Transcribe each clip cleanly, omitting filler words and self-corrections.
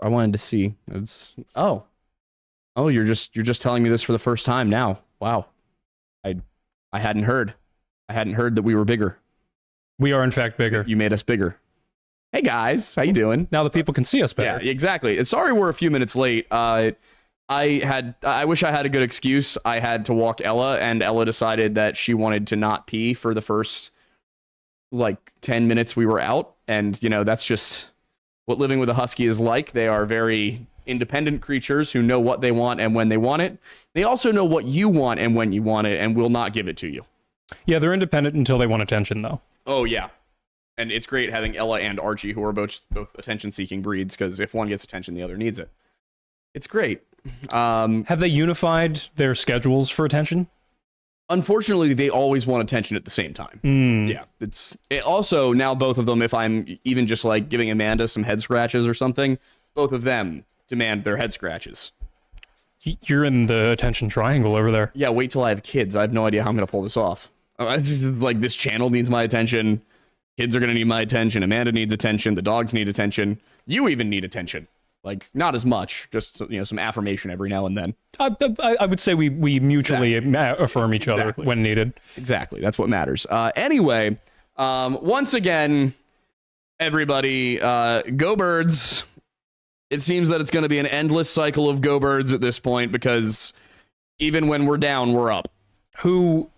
I wanted to see. It's you're just telling me this for the first time now. Wow. I hadn't heard. I hadn't heard that we were bigger. We are in fact bigger. You made us bigger. Hey guys, how you doing? Now the people can see us better. Yeah, exactly. Sorry we're a few minutes late. I wish I had a good excuse. I had to walk Ella, and Ella decided that she wanted to not pee for the first like 10 minutes we were out. And that's just what living with a husky is like. They are very independent creatures who know what they want and when they want it. They also know what you want and when you want it, and will not give it to you. Yeah, they're independent until they want attention, though. Oh yeah, and it's great having Ella and Archie, who are both attention-seeking breeds, because if one gets attention, the other needs it. It's great. Have they unified their schedules for attention? Unfortunately, they always want attention at the same time. Yeah, it also, now both of them, if I'm even just like giving Amanda some head scratches or something, both of them demand their head scratches. You're in the attention triangle over there. Yeah, wait till I have kids. I have no idea how I'm going to pull this off. It's just like, this channel needs my attention. Kids are going to need my attention. Amanda needs attention. The dogs need attention. You even need attention. Like, not as much. Just, some affirmation every now and then. I would say we mutually affirm each other when needed. Exactly. That's what matters. Anyway, once again, everybody, go Birds. It seems that it's going to be an endless cycle of go Birds at this point, because even when we're down, we're up. Who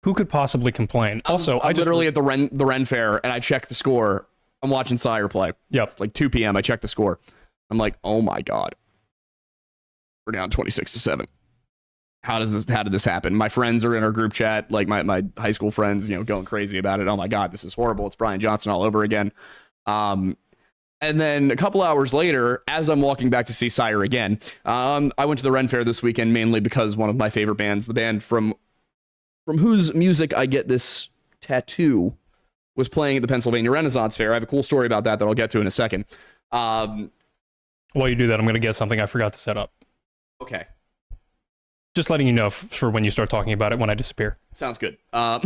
could possibly complain? Also, I'm literally at the Ren Fair, and I check the score. I'm watching Sire play. Yep. It's like 2 p.m. I check the score. I'm like, oh my God. We're down 26-7. How did this happen? My friends are in our group chat, like my high school friends, going crazy about it. Oh my God, this is horrible. It's Brian Johnson all over again. And then a couple hours later, as I'm walking back to see Sire again, I went to the Ren Fair this weekend mainly because one of my favorite bands, the band from whose music I get this tattoo, was playing at the Pennsylvania Renaissance Fair. I have a cool story about that I'll get to in a second. While you do that, I'm going to get something I forgot to set up. Okay. Just letting you know for when you start talking about it when I disappear. Sounds good. But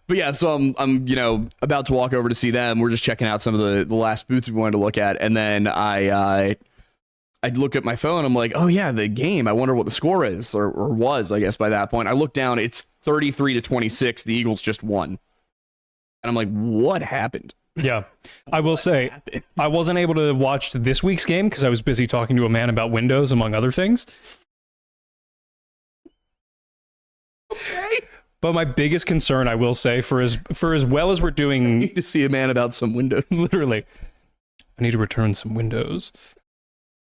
yeah, so I'm about to walk over to see them. We're just checking out some of the last boots we wanted to look at, and then I look at my phone. I'm like, oh yeah, the game. I wonder what the score is, or was, I guess, by that point. I look down. It's 33-26. The Eagles just won, and I'm like, what happened? Yeah, I will say I wasn't able to watch this week's game because I was busy talking to a man about Windows, among other things. Okay. But my biggest concern, I will say, for as well as we're doing, I need to see a man about some Windows. Literally, I need to return some Windows.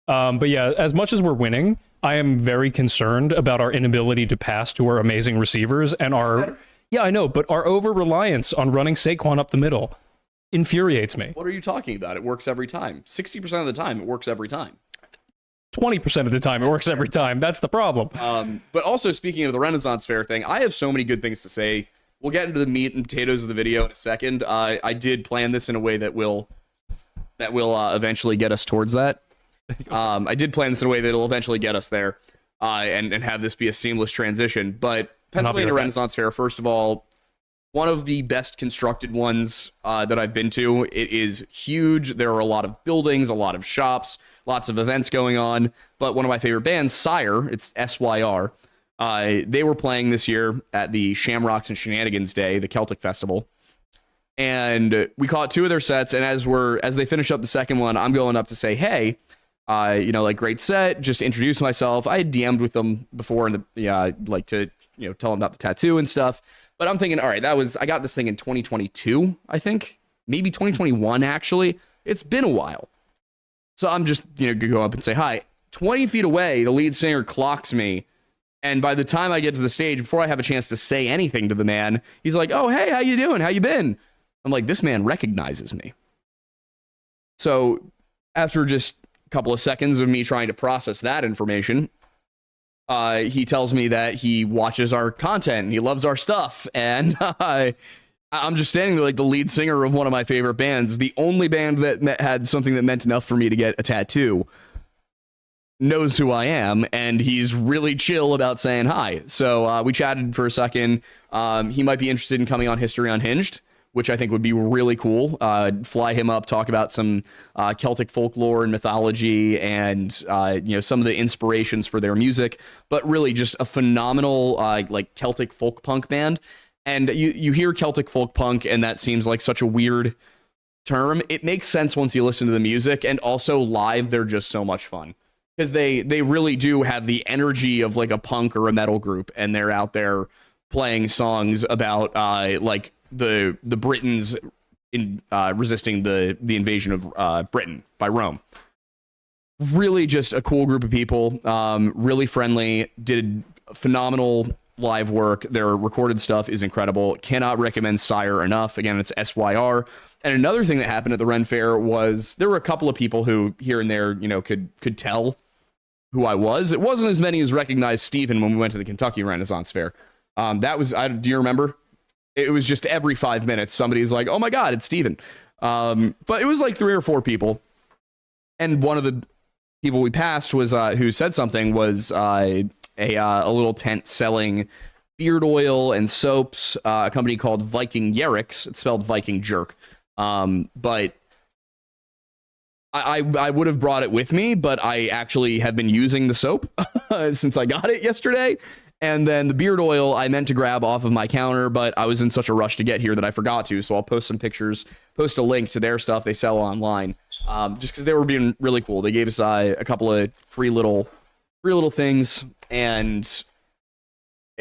But yeah, as much as we're winning, I am very concerned about our inability to pass to our amazing receivers and our over-reliance on running Saquon up the middle infuriates me. What are you talking about? It works every time. 60% of the time, it works every time. 20% of the time, it works every time. That's the problem. But also, speaking of the Renaissance Fair thing, I have so many good things to say. We'll get into the meat and potatoes of the video in a second. I did plan this in a way that will eventually get us towards that. I did plan this in a way that will eventually get us there, and have this be a seamless transition. But Pennsylvania Renaissance Fair, first of all, one of the best constructed ones that I've been to. It is huge. There are a lot of buildings, a lot of shops, lots of events going on. But one of my favorite bands, Sire, it's SYR, they were playing this year at the Shamrocks and Shenanigans Day, the Celtic Festival. And we caught 2 of their sets. And as they finish up the second one, I'm going up to say, hey, great set, just introduce myself. I had DM'd with them before, and like to, tell them about the tattoo and stuff. But I'm thinking, all right, I got this thing in 2022, I think, maybe 2021, actually. It's been a while. So I'm just, go up and say hi. 20 feet away, the lead singer clocks me. And by the time I get to the stage, before I have a chance to say anything to the man, he's like, oh, hey, how you doing? How you been? I'm like, this man recognizes me. So after just a couple of seconds of me trying to process that information, he tells me that he watches our content and he loves our stuff. And I'm just standing there like the lead singer of one of my favorite bands, the only band that had something that meant enough for me to get a tattoo, knows who I am, and he's really chill about saying hi. So we chatted for a second. He might be interested in coming on History Unhinged, which I think would be really cool. Fly him up, talk about some Celtic folklore and mythology, and some of the inspirations for their music. But really, just a phenomenal like Celtic folk punk band. And you hear Celtic folk punk, and that seems like such a weird term. It makes sense once you listen to the music, and also live, they're just so much fun because they really do have the energy of like a punk or a metal group, and they're out there playing songs about like the Britons in resisting the invasion of Britain by Rome. Really just a cool group of people, really friendly, did phenomenal live work. Their recorded stuff is incredible. Cannot recommend Sire enough. Again, it's SYR. And another thing that happened at the Ren Fair was there were a couple of people who here and there, could tell who I was. It wasn't as many as recognized Steven when we went to the Kentucky Renaissance Fair. Do you remember? It was just every 5 minutes, somebody's like, oh my God, it's Steven. But it was like 3 or 4 people. And one of the people we passed was, who said something was, a little tent selling beard oil and soaps, a company called Viking Yerricks. It's spelled Viking Jerk. But I would have brought it with me, but I actually have been using the soap since I got it yesterday. And then the beard oil I meant to grab off of my counter, but I was in such a rush to get here that I forgot to. So I'll post some pictures, post a link to their stuff they sell online, just because they were being really cool. They gave us a couple of free little things, and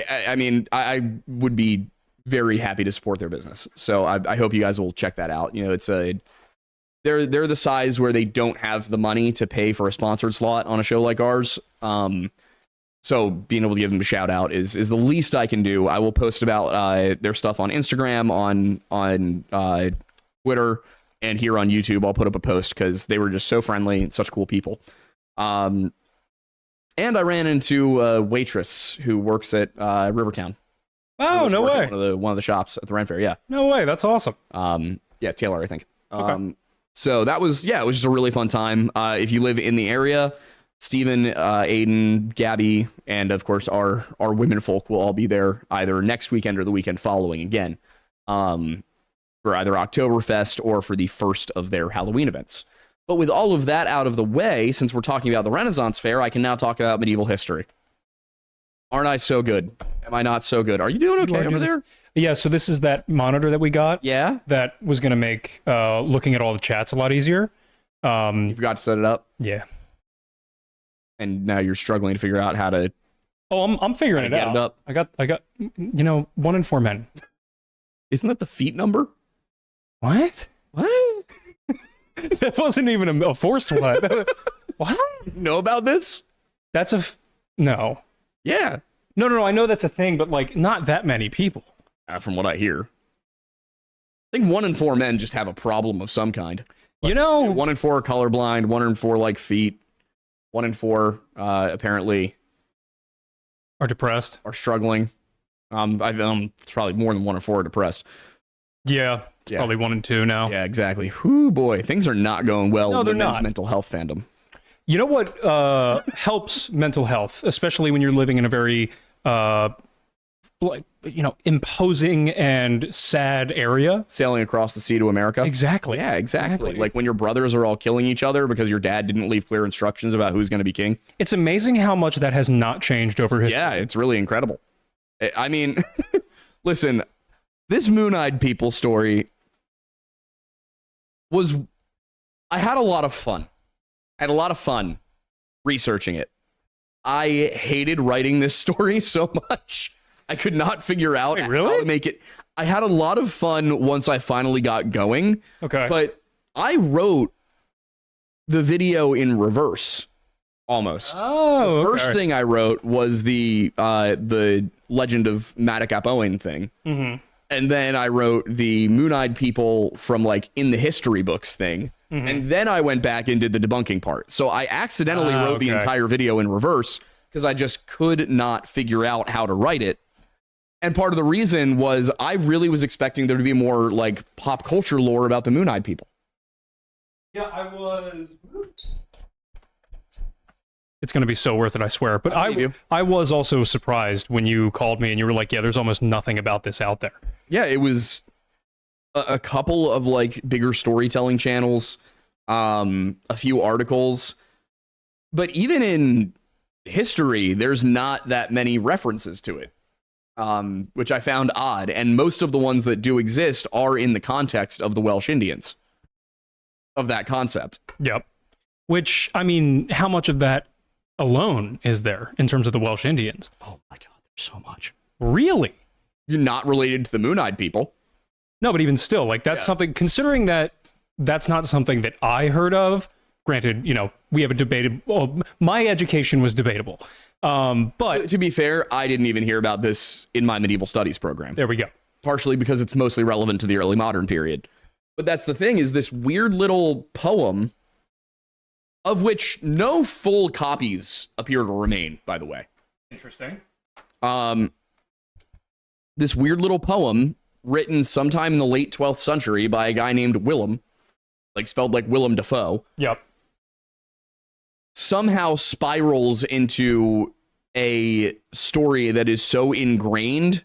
I would be very happy to support their business. So I hope you guys will check that out. They're the size where they don't have the money to pay for a sponsored slot on a show like ours. So being able to give them a shout out is the least I can do. I will post about their stuff on Instagram, on Twitter, and here on YouTube. I'll put up a post because they were just so friendly and such cool people. And I ran into a waitress who works at Rivertown. Oh, no way. One of the shops at the Ren Fair. Yeah. No way. That's awesome. Yeah, Taylor, I think. Okay. So that was, it was just a really fun time. If you live in the area, Steven, Aiden, Gabby, and of course our women folk will all be there either next weekend or the weekend following again, for either Oktoberfest or for the first of their Halloween events. But with all of that out of the way, since we're talking about the Renaissance Fair, I can now talk about medieval history. Aren't I so good? Am I not so good? Are you doing okay over there? Yeah, so this is that monitor that we got. Yeah? That was going to make looking at all the chats a lot easier. You forgot to set it up? Yeah. And now you're struggling to figure out how to... Oh, I'm figuring it out. Up. I got 1 in 4 men. Isn't that the feet number? What? What? That wasn't even a forced one. What? Know about this? That's no. Yeah. No. I know that's a thing, but like not that many people. From what I hear. I think 1 in 4 men just have a problem of some kind. Like, 1 in 4 are colorblind, 1 in 4 like feet. 1 in 4 apparently are depressed, are struggling. It's probably more than 1 in 4 are depressed. Yeah, it's probably 1 in 2 now. Yeah, exactly. Whoo boy, things are not going well in the men's mental health fandom. You know what helps mental health, especially when you're living in a very imposing and sad area. Sailing across the sea to America. Exactly. Yeah, exactly. Like when your brothers are all killing each other because your dad didn't leave clear instructions about who's going to be king. It's amazing how much that has not changed over history. Yeah, it's really incredible. I mean, listen, this Moon-Eyed People story was... I had a lot of fun. Researching it. I hated writing this story so much. I could not figure out how to make it. I had a lot of fun once I finally got going. Okay. But I wrote the video in reverse, almost. Oh, the first thing I wrote was the Legend of Madoc and Welsh thing. Mm-hmm. And then I wrote the Moon-Eyed People from like in the history books thing. Mm-hmm. And then I went back and did the debunking part. So I accidentally wrote the entire video in reverse because I just could not figure out how to write it. And part of the reason was I really was expecting there to be more like pop culture lore about the Moon-Eyed People. Yeah, I was. It's going to be so worth it, I swear. But I was also surprised when you called me and you were like, yeah, there's almost nothing about this out there. Yeah, it was a couple of like bigger storytelling channels, a few articles, but even in history, there's not that many references to it, which I found odd. And most of the ones that do exist are in the context of the Welsh Indians, of that concept. Yep. Which, I mean, how much of that alone is there in terms of the Welsh Indians? Oh my God, there's so much. Really? You're not related to the Moon-Eyed people. No, but even still, like that's something, considering that that's not something that I heard of. Granted, you know, we have a debated, well, my education was debatable. But to be fair, I didn't even hear about this in my medieval studies program. There we go. Partially because it's mostly relevant to the early modern period. But that's the thing, is this weird little poem, of which no full copies appear to remain, by the way. Interesting. This weird little poem written sometime in the late 12th century by a guy named Willem, like spelled like Willem Dafoe. Yep. Somehow spirals into a story that is so ingrained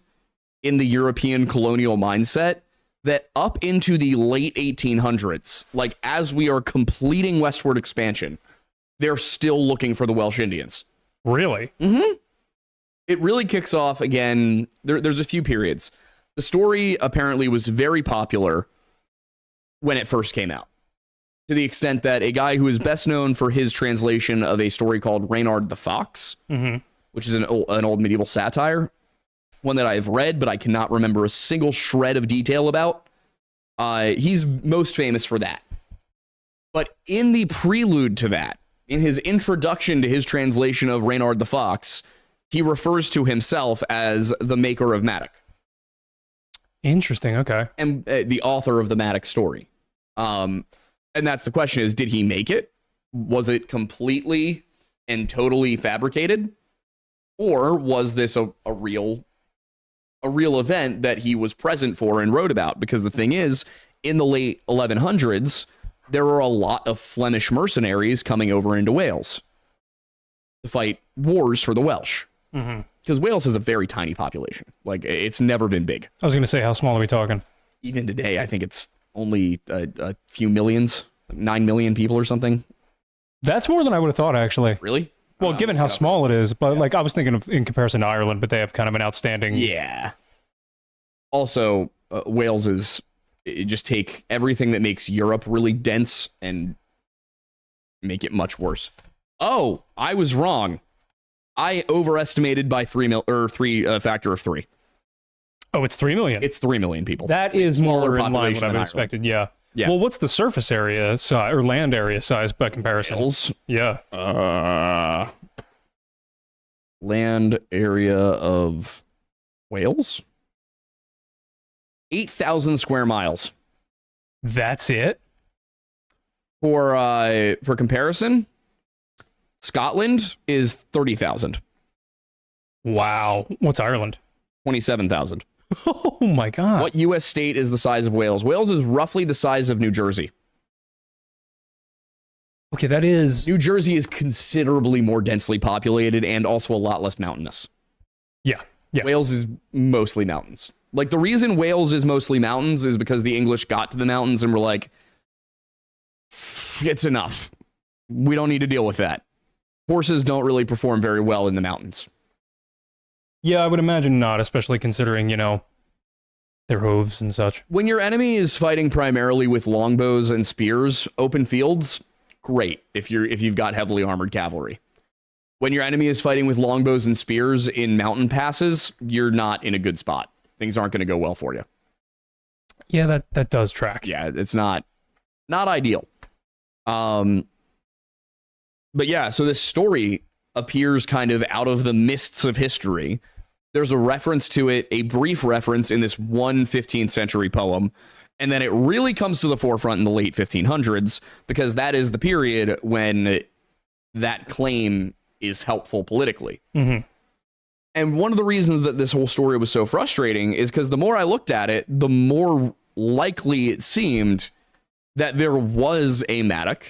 in the European colonial mindset that up into the late 1800s, like as we are completing westward expansion, they're still looking for the Welsh Indians. Really? Mm-hmm. It really kicks off again. There's a few periods. The story apparently was very popular when it first came out, to the extent that a guy who is best known for his translation of a story called Reynard the Fox, which is an old medieval satire, one that I've read, but I cannot remember a single shred of detail about. He's most famous for that. But in the prelude to that, in his introduction to his translation of Reynard the Fox, he refers to himself as the maker of Madoc. Interesting, okay. And the author of the Madoc story. And that's the question, is, did he make it? Was it completely and totally fabricated? Or was this a real event that he was present for and wrote about? Because the thing is, in the late 1100s, there were a lot of Flemish mercenaries coming over into Wales to fight wars for the Welsh. Because Wales has a very tiny population. Like, it's never been big. I was going to say, how small are we talking? Even today, I think it's only a few millions, like 9 million people or something. That's more than I would have thought, actually. Really? Well, given how small it is, but like I was thinking of in comparison to Ireland, but they have kind of an outstanding. Yeah. Also, Wales is, just take everything that makes Europe really dense and make it much worse. Oh, I was wrong. I overestimated by a factor of 3. Oh, it's 3 million. It's 3 million people. That is more in line with what I would expected. Yeah. Well, what's the surface area size or land area size by comparison? Wales? Yeah. Land area of Wales? 8,000 square miles. That's it? For comparison, Scotland is 30,000. Wow. What's Ireland? 27,000. Oh my God. What U.S. state is the size of Wales? Wales is roughly the size of New Jersey. Okay, that is... New Jersey is considerably more densely populated and also a lot less mountainous. Yeah. Wales is mostly mountains. Like, the reason Wales is mostly mountains is because the English got to the mountains and were like, it's enough. We don't need to deal with that. Horses don't really perform very well in the mountains. Yeah, I would imagine not, especially considering, you know, their hooves and such. When your enemy is fighting primarily with longbows and spears, open fields, great if you've got heavily armored cavalry. When your enemy is fighting with longbows and spears in mountain passes, you're not in a good spot. Things aren't going to go well for you. Yeah, that does track. Yeah, it's not ideal. But yeah, so this story appears kind of out of the mists of history. There's a reference to it, a brief reference in this one 15th century poem, and then it really comes to the forefront in the late 1500s, because that is the period when that claim is helpful politically. And one of the reasons that this whole story was so frustrating is because the more I looked at it, the more likely it seemed that there was a Madoc,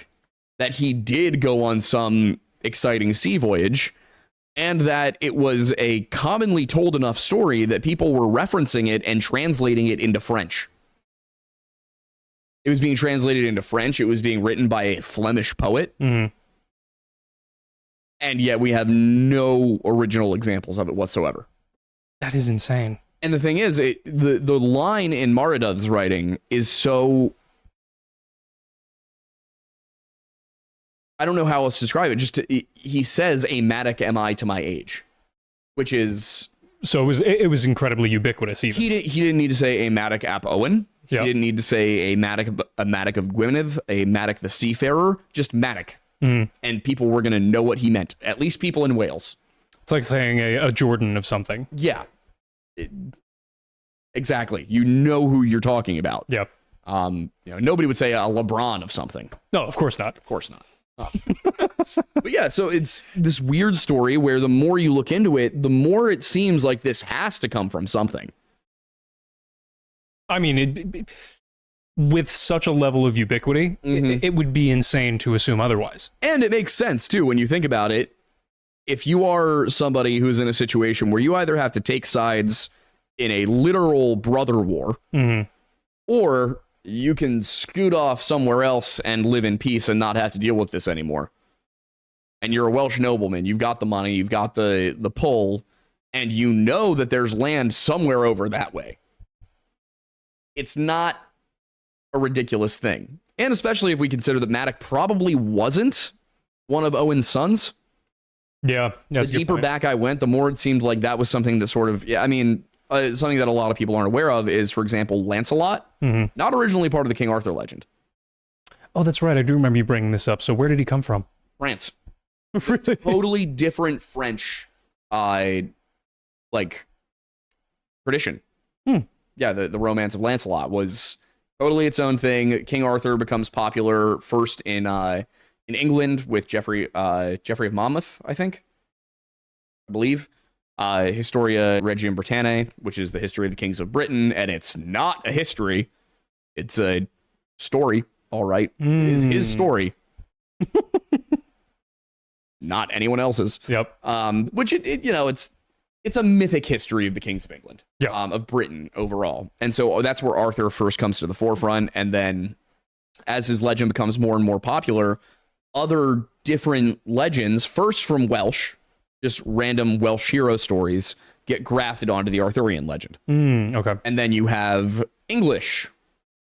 that he did go on some exciting sea voyage, and that it was a commonly told enough story that people were referencing it and translating it into French. It was being translated into French. It was being written by a Flemish poet. Mm-hmm. And yet we have no original examples of it whatsoever. That is insane. And the thing is, the line in Maradov's writing is so... I don't know how else to describe it. He says, "A Madoc am I to my age," which is... So it was incredibly ubiquitous even. He didn't need to say "A Madoc ap Owen." He Yep. didn't need to say a Madoc of Gwynedd, a Madoc the Seafarer, just Madoc. Mm. And people were going to know what he meant, at least people in Wales. It's like saying a Jordan of something. Yeah. Exactly. You know who you're talking about. Yep. Nobody would say a LeBron of something. No, of course not. Of course not. But yeah, so it's this weird story where the more you look into it, the more it seems like this has to come from something. I mean, with such a level of ubiquity, it would be insane to assume otherwise. And it makes sense, too, when you think about it. If you are somebody who's in a situation where you either have to take sides in a literal brother war, or you can scoot off somewhere else and live in peace and not have to deal with this anymore. And you're a Welsh nobleman, you've got the money, you've got the pull, and you know that there's land somewhere over that way. It's not a ridiculous thing. And especially if we consider that Madoc probably wasn't one of Owen's sons. Yeah. The deeper back I went, the more it seemed like that was something that sort of, something that a lot of people aren't aware of is, for example, Lancelot, not originally part of the King Arthur legend. Oh, that's right. I do remember you bringing this up. So where did he come from? France. Totally different French, tradition. Yeah, the Romance of Lancelot was totally its own thing. King Arthur becomes popular first in England with Geoffrey of Monmouth, I believe. Historia Regium Britanniae, which is the history of the kings of Britain, and it's not a history. It's a story, all right. It is his story. Not anyone else's. Yep. Which it's a mythic history of the kings of England. Yeah. Of Britain overall. And so that's where Arthur first comes to the forefront, and then as his legend becomes more and more popular, other different legends, first from Welsh, just random Welsh hero stories, get grafted onto the Arthurian legend. Okay. And then you have English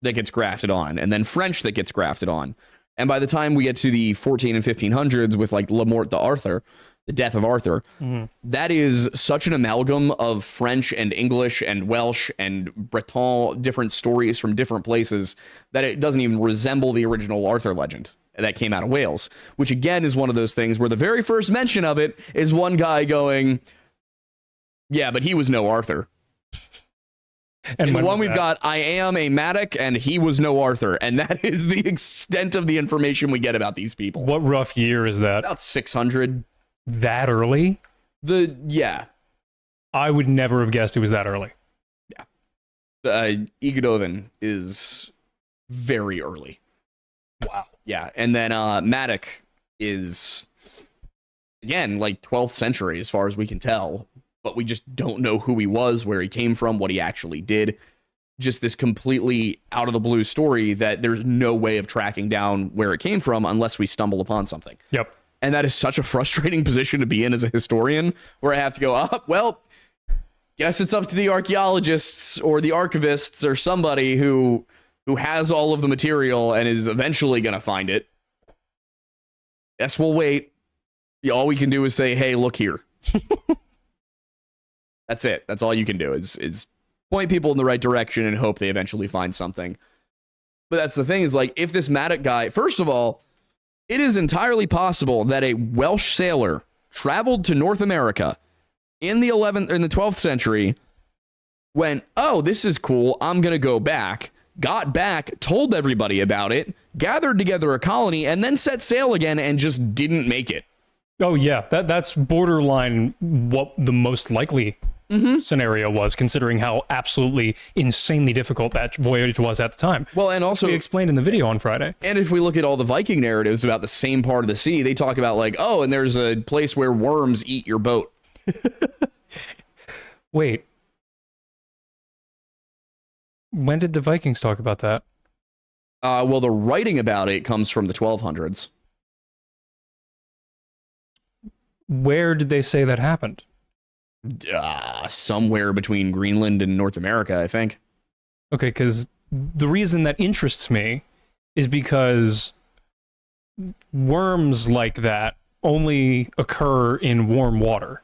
that gets grafted on, and then French that gets grafted on. And by the time we get to the 14 and 1500s with like La Mort d'Arthur, the death of Arthur, that is such an amalgam of French and English and Welsh and Breton, different stories from different places, that it doesn't even resemble the original Arthur legend that came out of Wales, which again is one of those things where the very first mention of it is one guy going, yeah, but he was no Arthur. And the one we've got, I am a Madoc and he was no Arthur. And that is the extent of the information we get about these people. What rough year is that? About 600. That early? Yeah. I would never have guessed it was that early. Yeah. Igodoven is very early. Wow. Yeah, and then Madoc is, again, like 12th century as far as we can tell, but we just don't know who he was, where he came from, what he actually did. Just this completely out of the blue story that there's no way of tracking down where it came from unless we stumble upon something. Yep. And that is such a frustrating position to be in as a historian, where I have to go, well, guess it's up to the archaeologists or the archivists or somebody who has all of the material and is eventually going to find it. Guess we'll wait. All we can do is say, hey, look here. That's it. That's all you can do is point people in the right direction and hope they eventually find something. But that's the thing is, like, if this Madoc guy, first of all, it is entirely possible that a Welsh sailor traveled to North America in the 12th century, went, oh, this is cool, I'm going to go back, got back, told everybody about it, gathered together a colony, and then set sail again and just didn't make it. Oh, yeah. That's borderline what the most likely scenario was, considering how absolutely insanely difficult that voyage was at the time. Well, and also, we explained in the video on Friday. And if we look at all the Viking narratives about the same part of the sea, they talk about, like, oh, and there's a place where worms eat your boat. Wait. When did the Vikings talk about that? Well, the writing about it comes from the 1200s. Where did they say that happened? Somewhere between Greenland and North America, I think. Okay, because the reason that interests me is because worms like that only occur in warm water.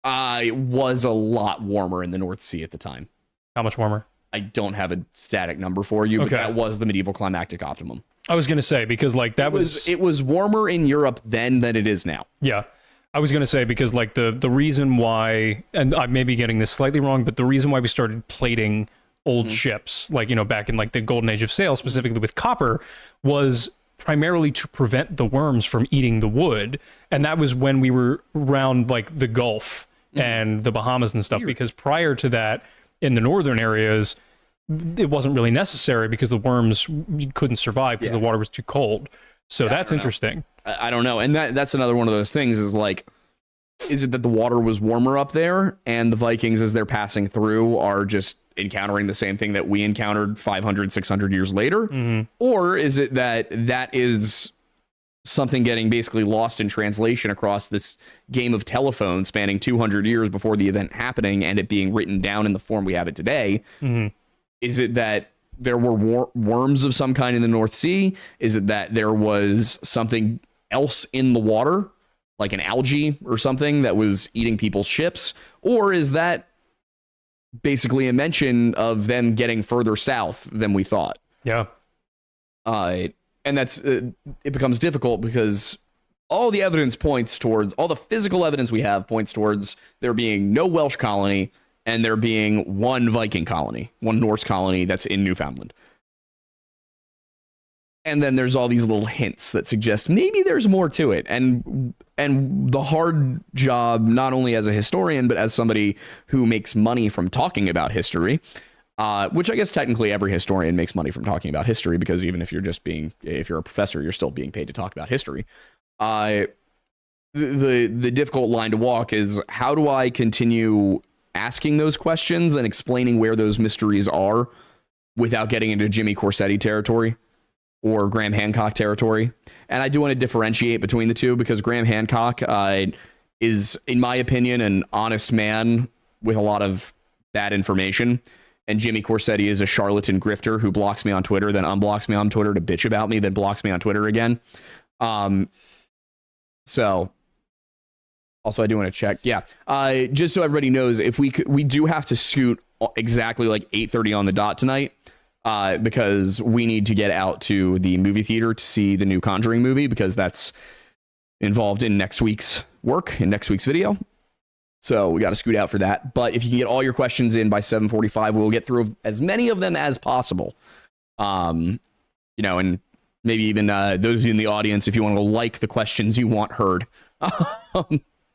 It was a lot warmer in the North Sea at the time. How much warmer? I don't have a static number for you, but that was the medieval climactic optimum. I was going to say, because like that it was warmer in Europe then than it is now. Yeah. I was going to say, because like the reason why, and I may be getting this slightly wrong, but the reason why we started plating old ships, like, you know, back in like the golden age of sail, specifically with copper, was primarily to prevent the worms from eating the wood. And that was when we were around like the Gulf and the Bahamas and stuff, because prior to that, in the northern areas, it wasn't really necessary because the worms couldn't survive because the water was too cold. So that's interesting. I don't know. And that's another one of those things is like, is it that the water was warmer up there and the Vikings, as they're passing through, are just encountering the same thing that we encountered 500, 600 years later? Or is it that is something getting basically lost in translation across this game of telephone spanning 200 years before the event happening and it being written down in the form we have it today? Is it that there were worms of some kind in the North Sea? Is it that there was something else in the water, like an algae or something that was eating people's ships? Or is that basically a mention of them getting further south than we thought? Yeah. And that's it becomes difficult because all the evidence points towards, all the physical evidence we have points towards there being no Welsh colony and there being one Viking colony, one Norse colony that's in Newfoundland. And then there's all these little hints that suggest maybe there's more to it. And the hard job, not only as a historian, but as somebody who makes money from talking about history, which I guess technically every historian makes money from talking about history, because even if you're a professor, you're still being paid to talk about history. The difficult line to walk is, how do I continue asking those questions and explaining where those mysteries are without getting into Jimmy Corsetti territory or Graham Hancock territory? And I do want to differentiate between the two, because Graham Hancock is, in my opinion, an honest man with a lot of bad information. And Jimmy Corsetti is a charlatan grifter who blocks me on Twitter, then unblocks me on Twitter to bitch about me, then blocks me on Twitter again. So also, I do want to check. Yeah. Just so everybody knows, if we do have to scoot exactly like 8:30 on the dot tonight, because we need to get out to the movie theater to see the new Conjuring movie, because that's involved in next week's work, in next week's video. So we got to scoot out for that. But if you can get all your questions in by 7:45, we'll get through as many of them as possible. And maybe even those of you in the audience, if you want to like the questions you want heard,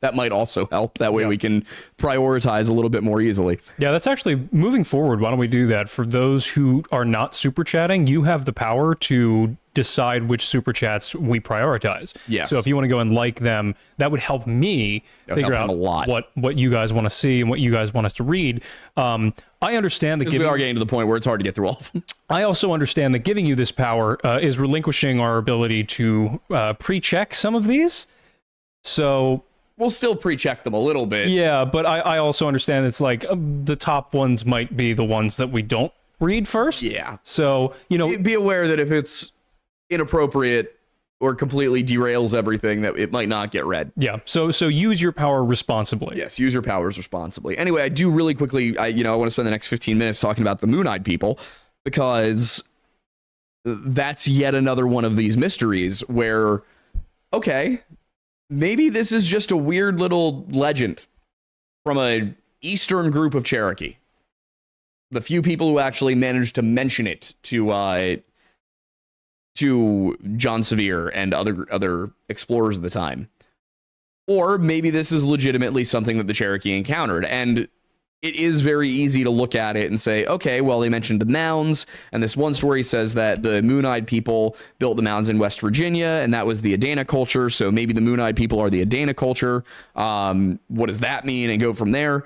that might also help. That way we can prioritize a little bit more easily. Yeah, that's actually, moving forward, why don't we do that? For those who are not super chatting, you have the power to decide which super chats we prioritize. Yes. So if you want to go and like them, that would help me figure out what you guys want to see and what you guys want us to read. I understand that we are getting to the point where it's hard to get through all of them. I also understand that giving you this power is relinquishing our ability to pre-check some of these. So we'll still pre-check them a little bit. Yeah, but I also understand it's like the top ones might be the ones that we don't read first. Yeah. So, be aware that if it's inappropriate or completely derails everything, that it might not get read. Yeah. So use your power responsibly. Yes, use your powers responsibly. Anyway, I do really quickly, I want to spend the next 15 minutes talking about the Moon-Eyed people, because that's yet another one of these mysteries where, okay, maybe this is just a weird little legend from an eastern group of Cherokee. The few people who actually managed to mention it to John Sevier and other explorers of the time. Or maybe this is legitimately something that the Cherokee encountered. And it is very easy to look at it and say, okay, well, they mentioned the mounds, and this one story says that the Moon-Eyed people built the mounds in West Virginia, and that was the Adana culture, so maybe the Moon-Eyed people are the Adana culture. What does that mean? And go from there.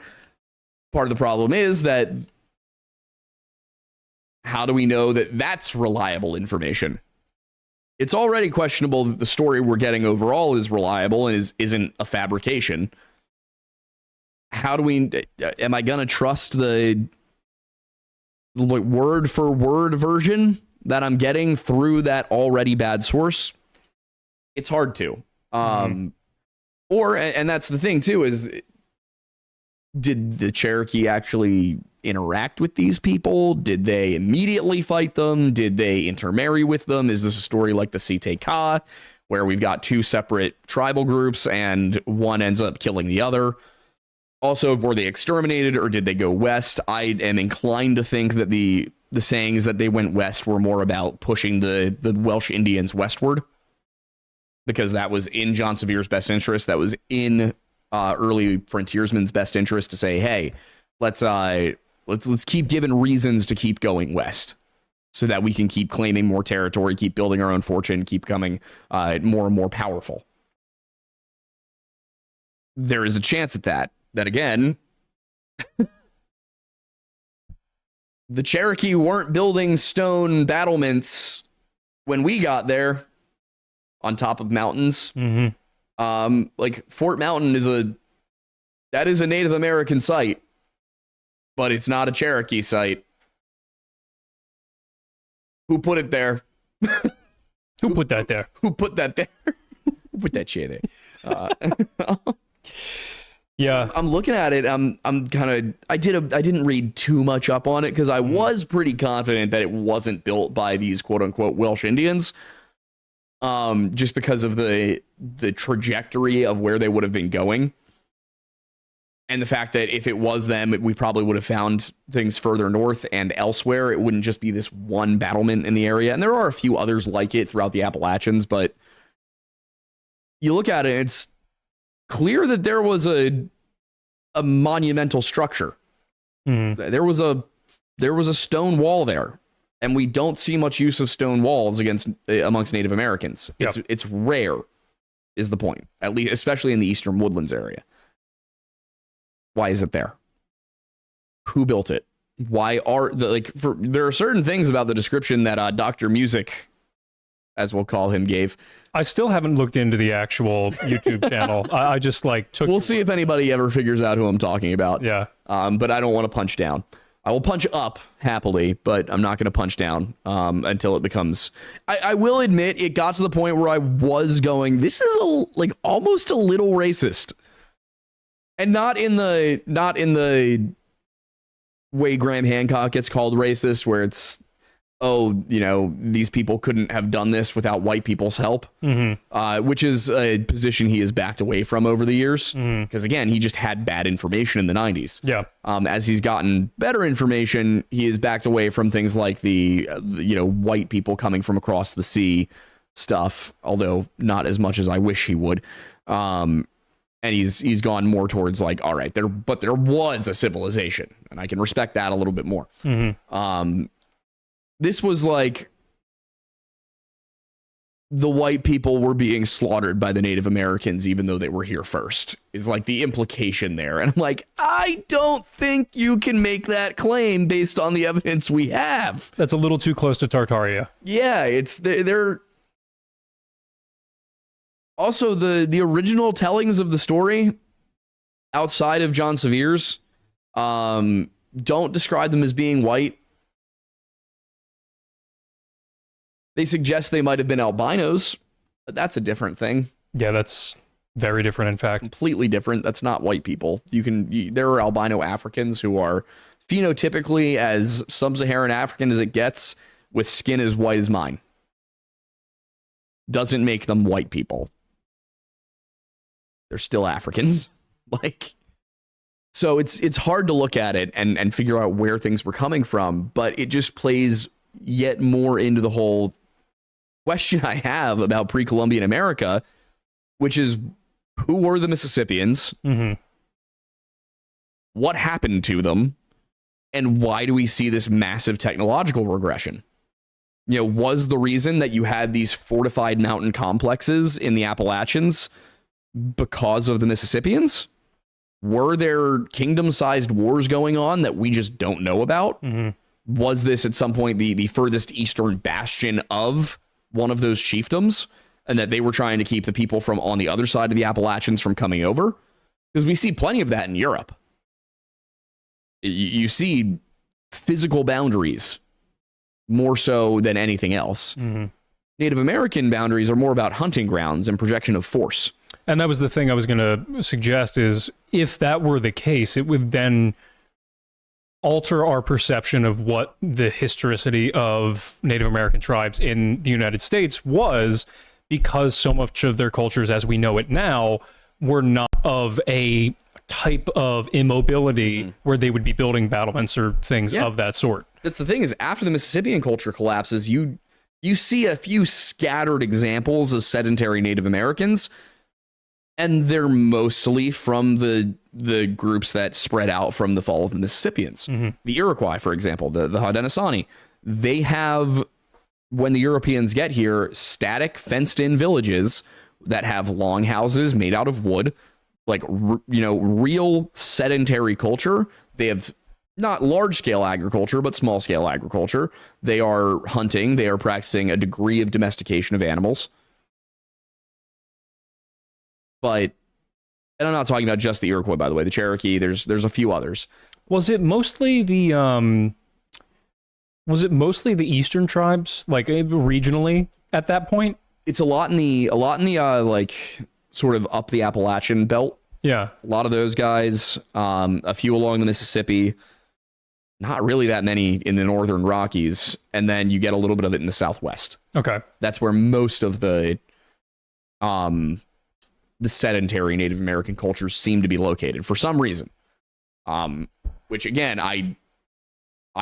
Part of the problem is that how do we know that that's reliable information? It's already questionable that the story we're getting overall is reliable and isn't a fabrication. How do we, am I going to trust the word for word version that I'm getting through that already bad source? It's hard to. Or, and that's the thing too, is did the Cherokee actually interact with these people? Did they immediately fight them? Did they intermarry with them? Is this a story like the Site Ka, where we've got two separate tribal groups and one ends up killing the other? Also, were they exterminated or did they go west? I am inclined to think that the sayings that they went west were more about pushing the Welsh Indians westward, because that was in John Severe's best interest. That was in early frontiersmen's best interest to say, hey, let's keep giving reasons to keep going west so that we can keep claiming more territory, keep building our own fortune, keep becoming more and more powerful. There is a chance at that. That again, the Cherokee weren't building stone battlements when we got there on top of mountains. Like Fort Mountain is a Native American site, but it's not a Cherokee site. Who put it there? Who put that there? Who put that there? Who put that shit there? Yeah, I'm looking at it. I'm kind of. I didn't read too much up on it because I was pretty confident that it wasn't built by these quote unquote Welsh Indians. Just because of the trajectory of where they would have been going, and the fact that if it was them, we probably would have found things further north and elsewhere. It wouldn't just be this one battlement in the area, and there are a few others like it throughout the Appalachians. But you look at it, it's clear that there was a monumental structure. There was a stone wall there, and we don't see much use of stone walls amongst Native Americans. It's rare, is the point. At least, especially in the Eastern Woodlands area. Why is it there? Who built it? Why are there are certain things about the description that Dr. Music, as we'll call him, gave. I still haven't looked into the actual YouTube channel. I just took. We'll see if anybody ever figures out who I'm talking about. Yeah. But I don't want to punch down. I will punch up happily, but I'm not going to punch down until it becomes. I will admit it got to the point where I was going, this is almost a little racist, and not in the way Graham Hancock gets called racist, where it's, oh, these people couldn't have done this without white people's help, which is a position he has backed away from over the years. Because again, he just had bad information in the 90s. Yeah. As he's gotten better information, he has backed away from things like the white people coming from across the sea stuff, although not as much as I wish he would. And he's gone more towards all right, there was a civilization, and I can respect that a little bit more. This was the white people were being slaughtered by the Native Americans, even though they were here first, is the implication there. And I'm I don't think you can make that claim based on the evidence we have. That's a little too close to Tartaria. Yeah, they're also the original tellings of the story outside of John Severe's don't describe them as being white. They suggest they might have been albinos, but that's a different thing. Yeah, that's very different, in fact. Completely different. That's not white people. There are albino Africans who are phenotypically as sub-Saharan African as it gets, with skin as white as mine. Doesn't make them white people. They're still Africans. So it's hard to look at it and figure out where things were coming from, but it just plays yet more into the whole question I have about pre-Columbian America, which is, who were the Mississippians? What happened to them? And why do we see this massive technological regression? Was the reason that you had these fortified mountain complexes in the Appalachians because of the Mississippians? Were there kingdom-sized wars going on that we just don't know about? was this at some point the furthest eastern bastion of one of those chiefdoms, and that they were trying to keep the people from on the other side of the Appalachians from coming over? Because we see plenty of that in Europe. You see physical boundaries more so than anything else. Mm-hmm. Native American boundaries are more about hunting grounds and projection of force. And that was the thing I was going to suggest, is if that were the case, it would then alter our perception of what the historicity of Native American tribes in the United States was, because so much of their cultures as we know it now were not of a type of immobility where they would be building battlements or things of that sort. That's the thing, is after the Mississippian culture collapses, you see a few scattered examples of sedentary Native Americans, and they're mostly from the groups that spread out from the fall of the Mississippians. Mm-hmm. The Iroquois, for example, the Haudenosaunee, they have, when the Europeans get here, static fenced-in villages that have long houses made out of wood, like, real sedentary culture. They have not large-scale agriculture, but small-scale agriculture. They are hunting. They are practicing a degree of domestication of animals. But, and I'm not talking about just the Iroquois, by the way. The Cherokee, there's a few others. Was it mostly the Eastern tribes, like regionally at that point? It's a lot in the like sort of up the Appalachian belt. Yeah. A lot of those guys, a few along the Mississippi, not really that many in the northern Rockies, and then you get a little bit of it in the Southwest. Okay. That's where most of the sedentary Native American cultures seem to be located for some reason. Which again, I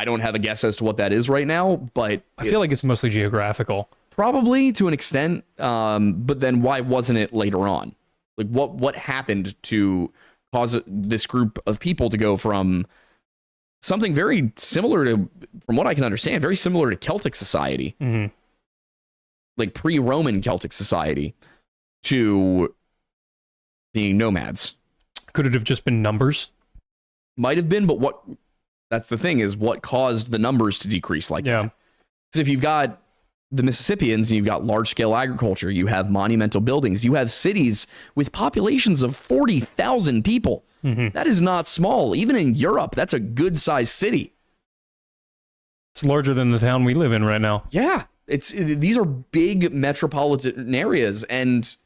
don't have a guess as to what that is right now, but I feel like it's mostly geographical. Probably to an extent, but then why wasn't it later on? Like what happened to cause this group of people to go from something very similar to, from what I can understand, very similar to Celtic society, like pre-Roman Celtic society, to being nomads? Could it have just been numbers? Might have been, but that's the thing, is what caused the numbers to decrease like that? Because if you've got the Mississippians and you've got large-scale agriculture, you have monumental buildings, you have cities with populations of 40,000 people. That is not small. Even in Europe, that's a good-sized city. It's larger than the town we live in right now. Yeah, these are big metropolitan areas, and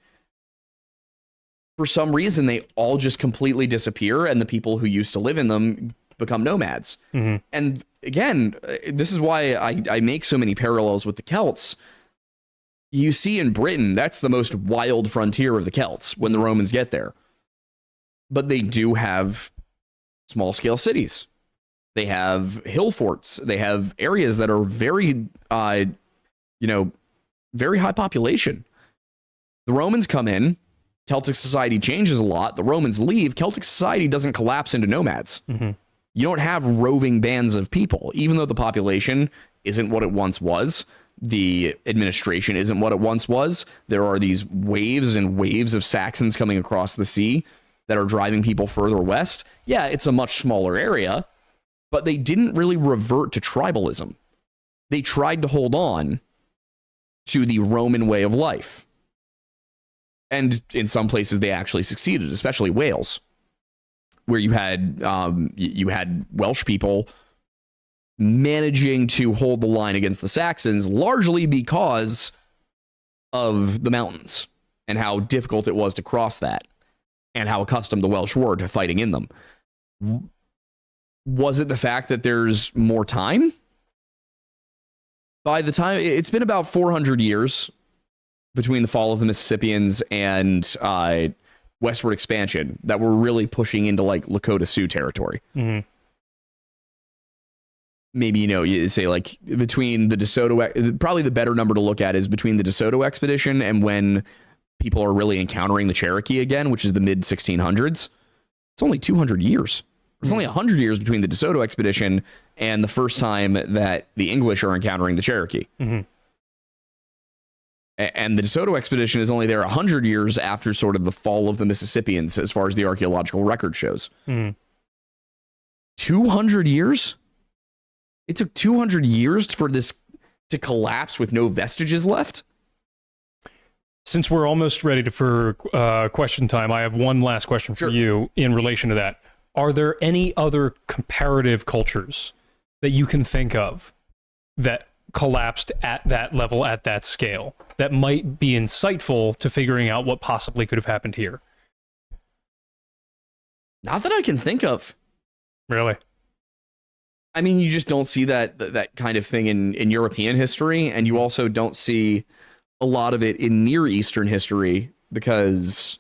for some reason, they all just completely disappear, and the people who used to live in them become nomads. And again, this is why I make so many parallels with the Celts. You see in Britain, that's the most wild frontier of the Celts when the Romans get there. But they do have small-scale cities. They have hill forts. They have areas that are very, very high population. The Romans come in, Celtic society changes a lot. The Romans leave, Celtic society doesn't collapse into nomads. You don't have roving bands of people, even though the population isn't what it once was. The administration isn't what it once was. There are these waves and waves of Saxons coming across the sea that are driving people further west. Yeah, it's a much smaller area, but they didn't really revert to tribalism. They tried to hold on to the Roman way of life. And in some places they actually succeeded, especially Wales, where you had Welsh people managing to hold the line against the Saxons, largely because of the mountains and how difficult it was to cross that, and how accustomed the Welsh were to fighting in them. Was it the fact that there's more time? By the time, it's been about 400 years between the fall of the Mississippians and westward expansion that we're really pushing into like Lakota Sioux territory. Maybe, you say like between the DeSoto, probably the better number to look at is between the DeSoto expedition and when people are really encountering the Cherokee again, which is the mid 1600s. It's only 200 years. There's only 100 years between the DeSoto expedition and the first time that the English are encountering the Cherokee. And the DeSoto expedition is only there 100 years after sort of the fall of the Mississippians, as far as the archaeological record shows. 200 years? It took 200 years for this to collapse with no vestiges left? Since we're almost ready for question time, I have one last question for you in relation to that. Are there any other comparative cultures that you can think of that collapsed at that level, at that scale, that might be insightful to figuring out what possibly could have happened here? Not that I can think of. Really? I mean, you just don't see that kind of thing in European history, and you also don't see a lot of it in Near Eastern history because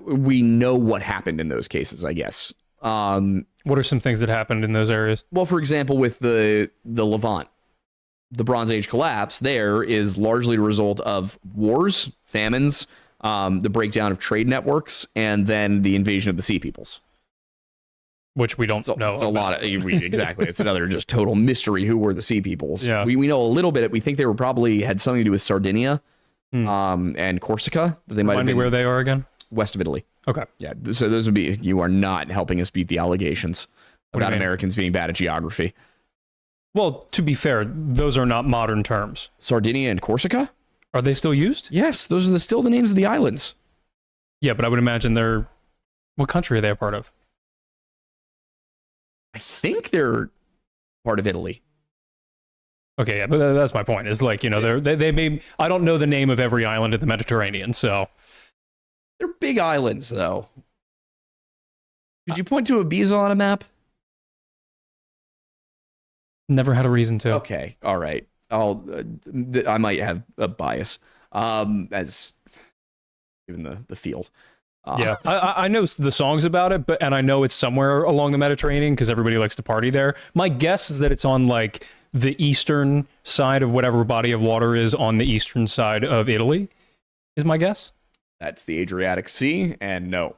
we know what happened in those cases, I guess. What are some things that happened in those areas? Well, for example, with the Levant, the Bronze Age collapse there is largely a result of wars, famines, the breakdown of trade networks, and then the invasion of the Sea Peoples. Which we don't know. It's a lot of exactly. It's another just total mystery. Who were the Sea Peoples? Yeah. We know a little bit. We think they were probably had something to do with Sardinia, and Corsica. They might have been where they are again. West of Italy. Okay. Yeah. So those would be. You are not helping us beat the allegations about mean? Americans being bad at geography. Well, to be fair, those are not modern terms. Sardinia and Corsica. Are they still used? Yes, those are still the names of the islands. Yeah, but I would imagine they're. What country are they a part of? I think they're part of Italy. Okay, yeah, but that's my point. Is like, they may. I don't know the name of every island in the Mediterranean, so they're big islands, though. Could you point to Ibiza on a map? Never had a reason to. Okay, all right. I might have a bias, as given the field. Yeah, I know the songs about it, and I know it's somewhere along the Mediterranean because everybody likes to party there. My guess is that it's on like the eastern side of whatever body of water is on the eastern side of Italy, is my guess. That's the Adriatic Sea, and no.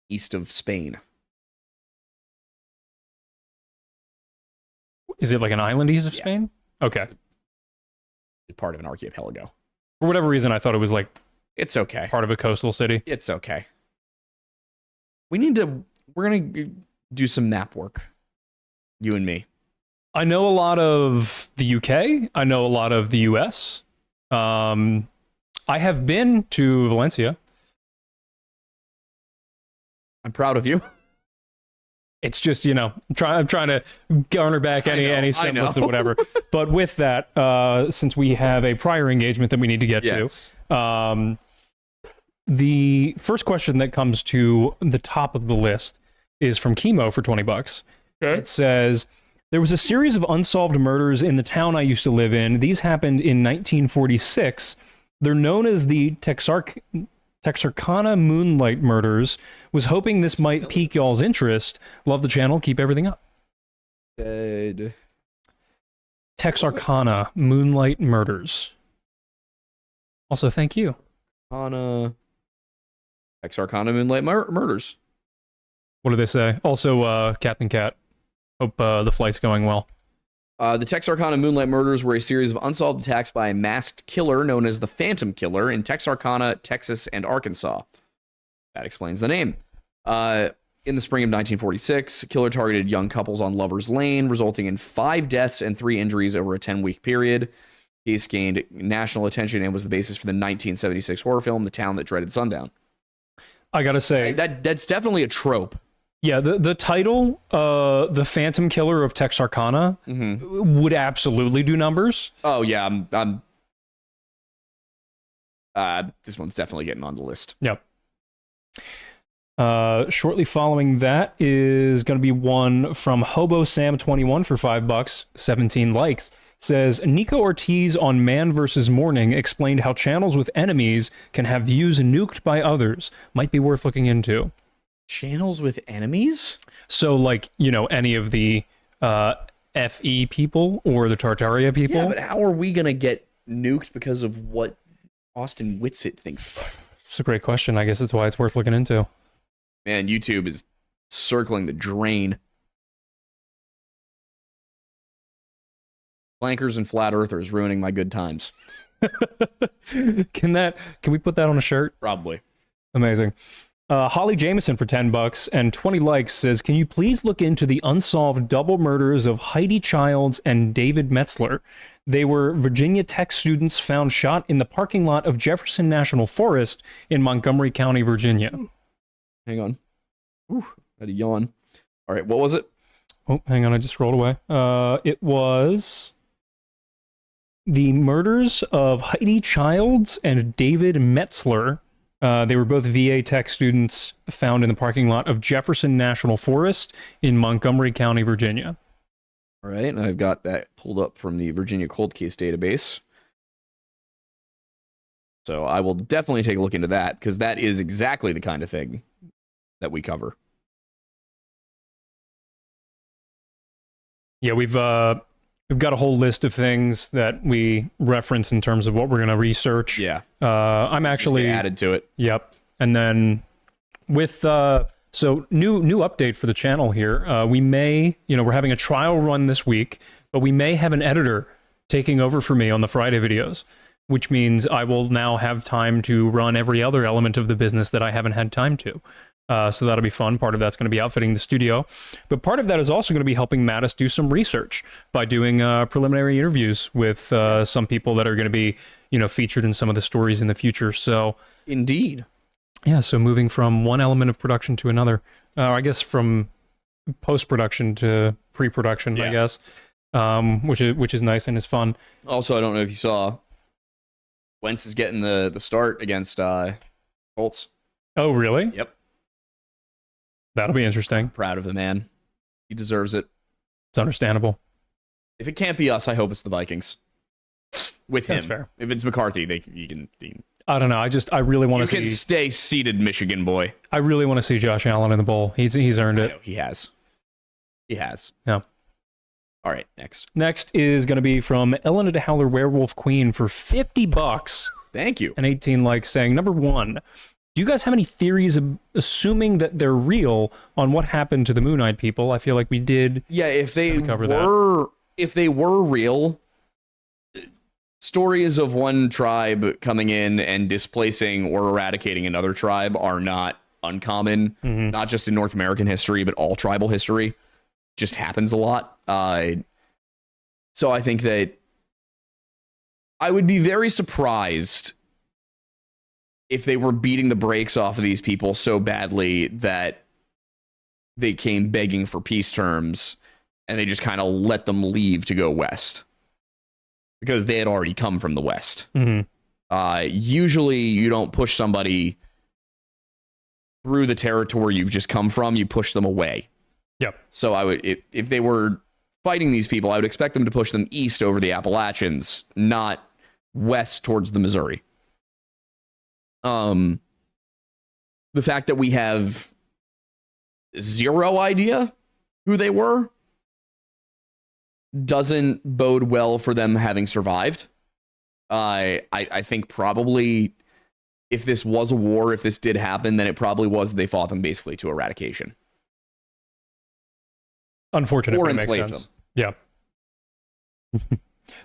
East of Spain. Is it like an island east of Spain? Okay. Part of an archipelago. For whatever reason, I thought it was like it's okay. Part of a coastal city. It's okay. We're going to do some map work. You and me. I know a lot of the UK. I know a lot of the US. I have been to Valencia. I'm proud of you. It's just, I'm trying to garner back any semblance of whatever. But with that, since we have a prior engagement that we need to get to, the first question that comes to the top of the list is from Chemo for $20. Okay. It says, there was a series of unsolved murders in the town I used to live in. These happened in 1946. They're known as the Texarkana Moonlight Murders. Was hoping this might pique y'all's interest. Love the channel. Keep everything up. Texarkana Moonlight Murders. Also, thank you. Texarkana Moonlight Murders. What do they say? Also, Captain Cat. Hope the flight's going well. The Texarkana Moonlight Murders were a series of unsolved attacks by a masked killer known as the Phantom Killer in Texarkana, Texas, and Arkansas. That explains the name. In the spring of 1946, the killer targeted young couples on Lover's Lane, resulting in 5 deaths and 3 injuries over a 10-week period. The case gained national attention and was the basis for the 1976 horror film The Town That Dreaded Sundown. I gotta say, that's definitely a trope. Yeah, the title, The Phantom Killer of Texarkana, would absolutely do numbers. Oh, yeah, this one's definitely getting on the list. Yep. Shortly following that is going to be one from Hobo Sam 21 for $5, 17 likes. Says, Nico Ortiz on Man vs. Morning explained how channels with enemies can have views nuked by others. Might be worth looking into. Channels with enemies? So, like, any of the FE people or the Tartaria people. Yeah, but how are we going to get nuked because of what Austin Whitsitt thinks about it? It's a great question. I guess that's why it's worth looking into. Man, YouTube is circling the drain. Flankers and flat earthers ruining my good times. Can we put that on a shirt? Probably. Amazing. Holly Jameson for $10 and 20 likes says, can you please look into the unsolved double murders of Heidi Childs and David Metzler? They were Virginia Tech students found shot in the parking lot of Jefferson National Forest in Montgomery County, Virginia. Hang on. Ooh, I had a yawn. All right, what was it? Oh, hang on, I just rolled away. It was the murders of Heidi Childs and David Metzler. They were both VA Tech students found in the parking lot of Jefferson National Forest in Montgomery County, Virginia. All right, and I've got that pulled up from the Virginia Cold Case database. So I will definitely take a look into that, because that is exactly the kind of thing that we cover. Yeah, we've got a whole list of things that we reference in terms of what we're going to research. Yeah. I'm actually added to it. Yep. And then with so new update for the channel here. We may, we're having a trial run this week, but we may have an editor taking over for me on the Friday videos, which means I will now have time to run every other element of the business that I haven't had time to. So that'll be fun. Part of that's going to be outfitting the studio. But part of that is also going to be helping Mattis do some research by doing preliminary interviews with some people that are going to be, featured in some of the stories in the future. So Indeed. Yeah, so moving from one element of production to another. I guess from post-production to pre-production, I guess, which is nice and is fun. Also, I don't know if you saw, Wentz is getting the start against Colts. Oh, really? Yep. That'll be interesting. Proud of the man. He deserves it. It's understandable. If it can't be us, I hope it's the Vikings. With him. That's fair. If it's McCarthy, you can I don't know. I really want to see. You can stay seated, Michigan boy. I really want to see Josh Allen in the bowl. He's earned it. I know, he has. He has. Yeah. All right, next. Next is going to be from Ellen de Howler Werewolf Queen for $50. Thank you. And 18 likes saying, number one, do you guys have any theories, assuming that they're real, on what happened to the Moon-Eyed people? I feel like we did. Yeah, if they cover if they were real, stories of one tribe coming in and displacing or eradicating another tribe are not uncommon, not just in North American history, but all tribal history. Just happens a lot. So I think that I would be very surprised if they were beating the brakes off of these people so badly that they came begging for peace terms and they just kind of let them leave to go west, because they had already come from the west. Usually you don't push somebody through the territory you've just come from, you push them away. Yep. So I would, if they were fighting these people, I would expect them to push them east over the Appalachians, not west towards the Missouri. The fact that we have zero idea who they were doesn't bode well for them having survived. I think probably if this was a war, if this did happen, then it probably was they fought them basically to eradication. Unfortunate, or but it makes enslave sense. them. Yeah.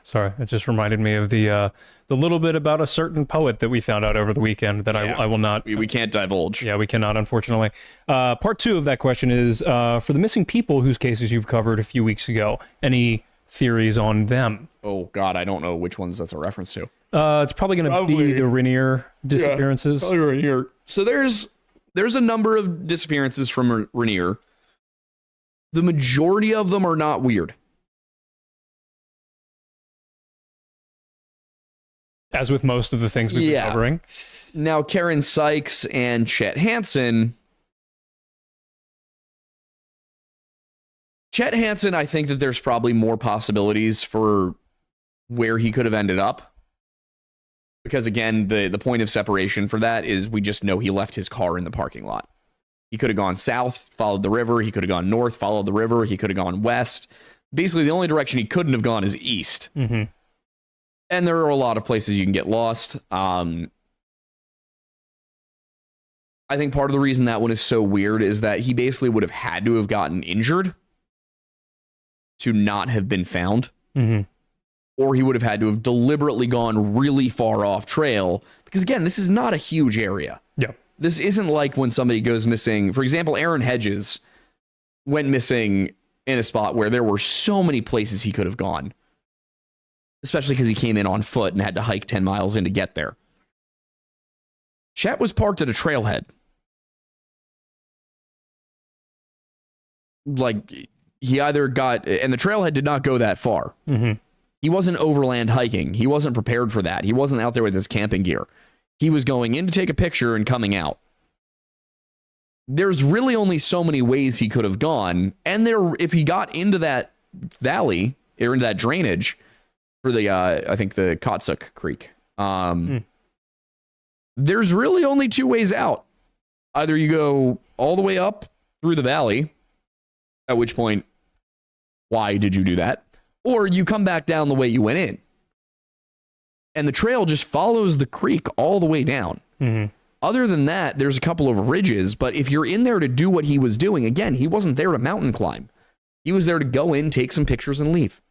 Sorry, it just reminded me of the little bit about a certain poet that we found out over the weekend that I will not. We can't divulge. Yeah, we cannot, unfortunately. Part two of that question is for the missing people whose cases you've covered a few weeks ago. Any theories on them? Oh God, I don't know which ones that's a reference to. It's probably going to be the Rainier disappearances. Yeah, Rainier. So there's a number of disappearances from Rainier. The majority of them are not weird. As with most of the things we've been covering. Now, Karen Sykes and Chet Hansen. Chet Hansen, I think that there's probably more possibilities for where he could have ended up. Because again, the point of separation for that is we just know he left his car in the parking lot. He could have gone south, followed the river. He could have gone north, followed the river. He could have gone west. Basically, the only direction he couldn't have gone is east. Mm-hmm. And there are a lot of places you can get lost. I think part of the reason that one is so weird is that he basically would have had to have gotten injured to not have been found. Mm-hmm. Or he would have had to have deliberately gone really far off trail. Because again, this is not a huge area. Yeah. This isn't like when somebody goes missing. For example, Aaron Hedges went missing in a spot where there were so many places he could have gone, especially because he came in on foot and had to hike 10 miles in to get there. Chet was parked at a trailhead. Like, he either got, and the trailhead did not go that far. Mm-hmm. He wasn't overland hiking. He wasn't prepared for that. He wasn't out there with his camping gear. He was going in to take a picture and coming out. There's really only so many ways he could have gone. And there, if he got into that valley, or into that drainage for the, I think the Kotsuk Creek, there's really only two ways out. Either you go all the way up through the valley, at which point, why did you do that? Or you come back down the way you went in. And the trail just follows the creek all the way down. Mm-hmm. Other than that, there's a couple of ridges, but if you're in there to do what he was doing, again, he wasn't there to mountain climb. He was there to go in, take some pictures, and leave.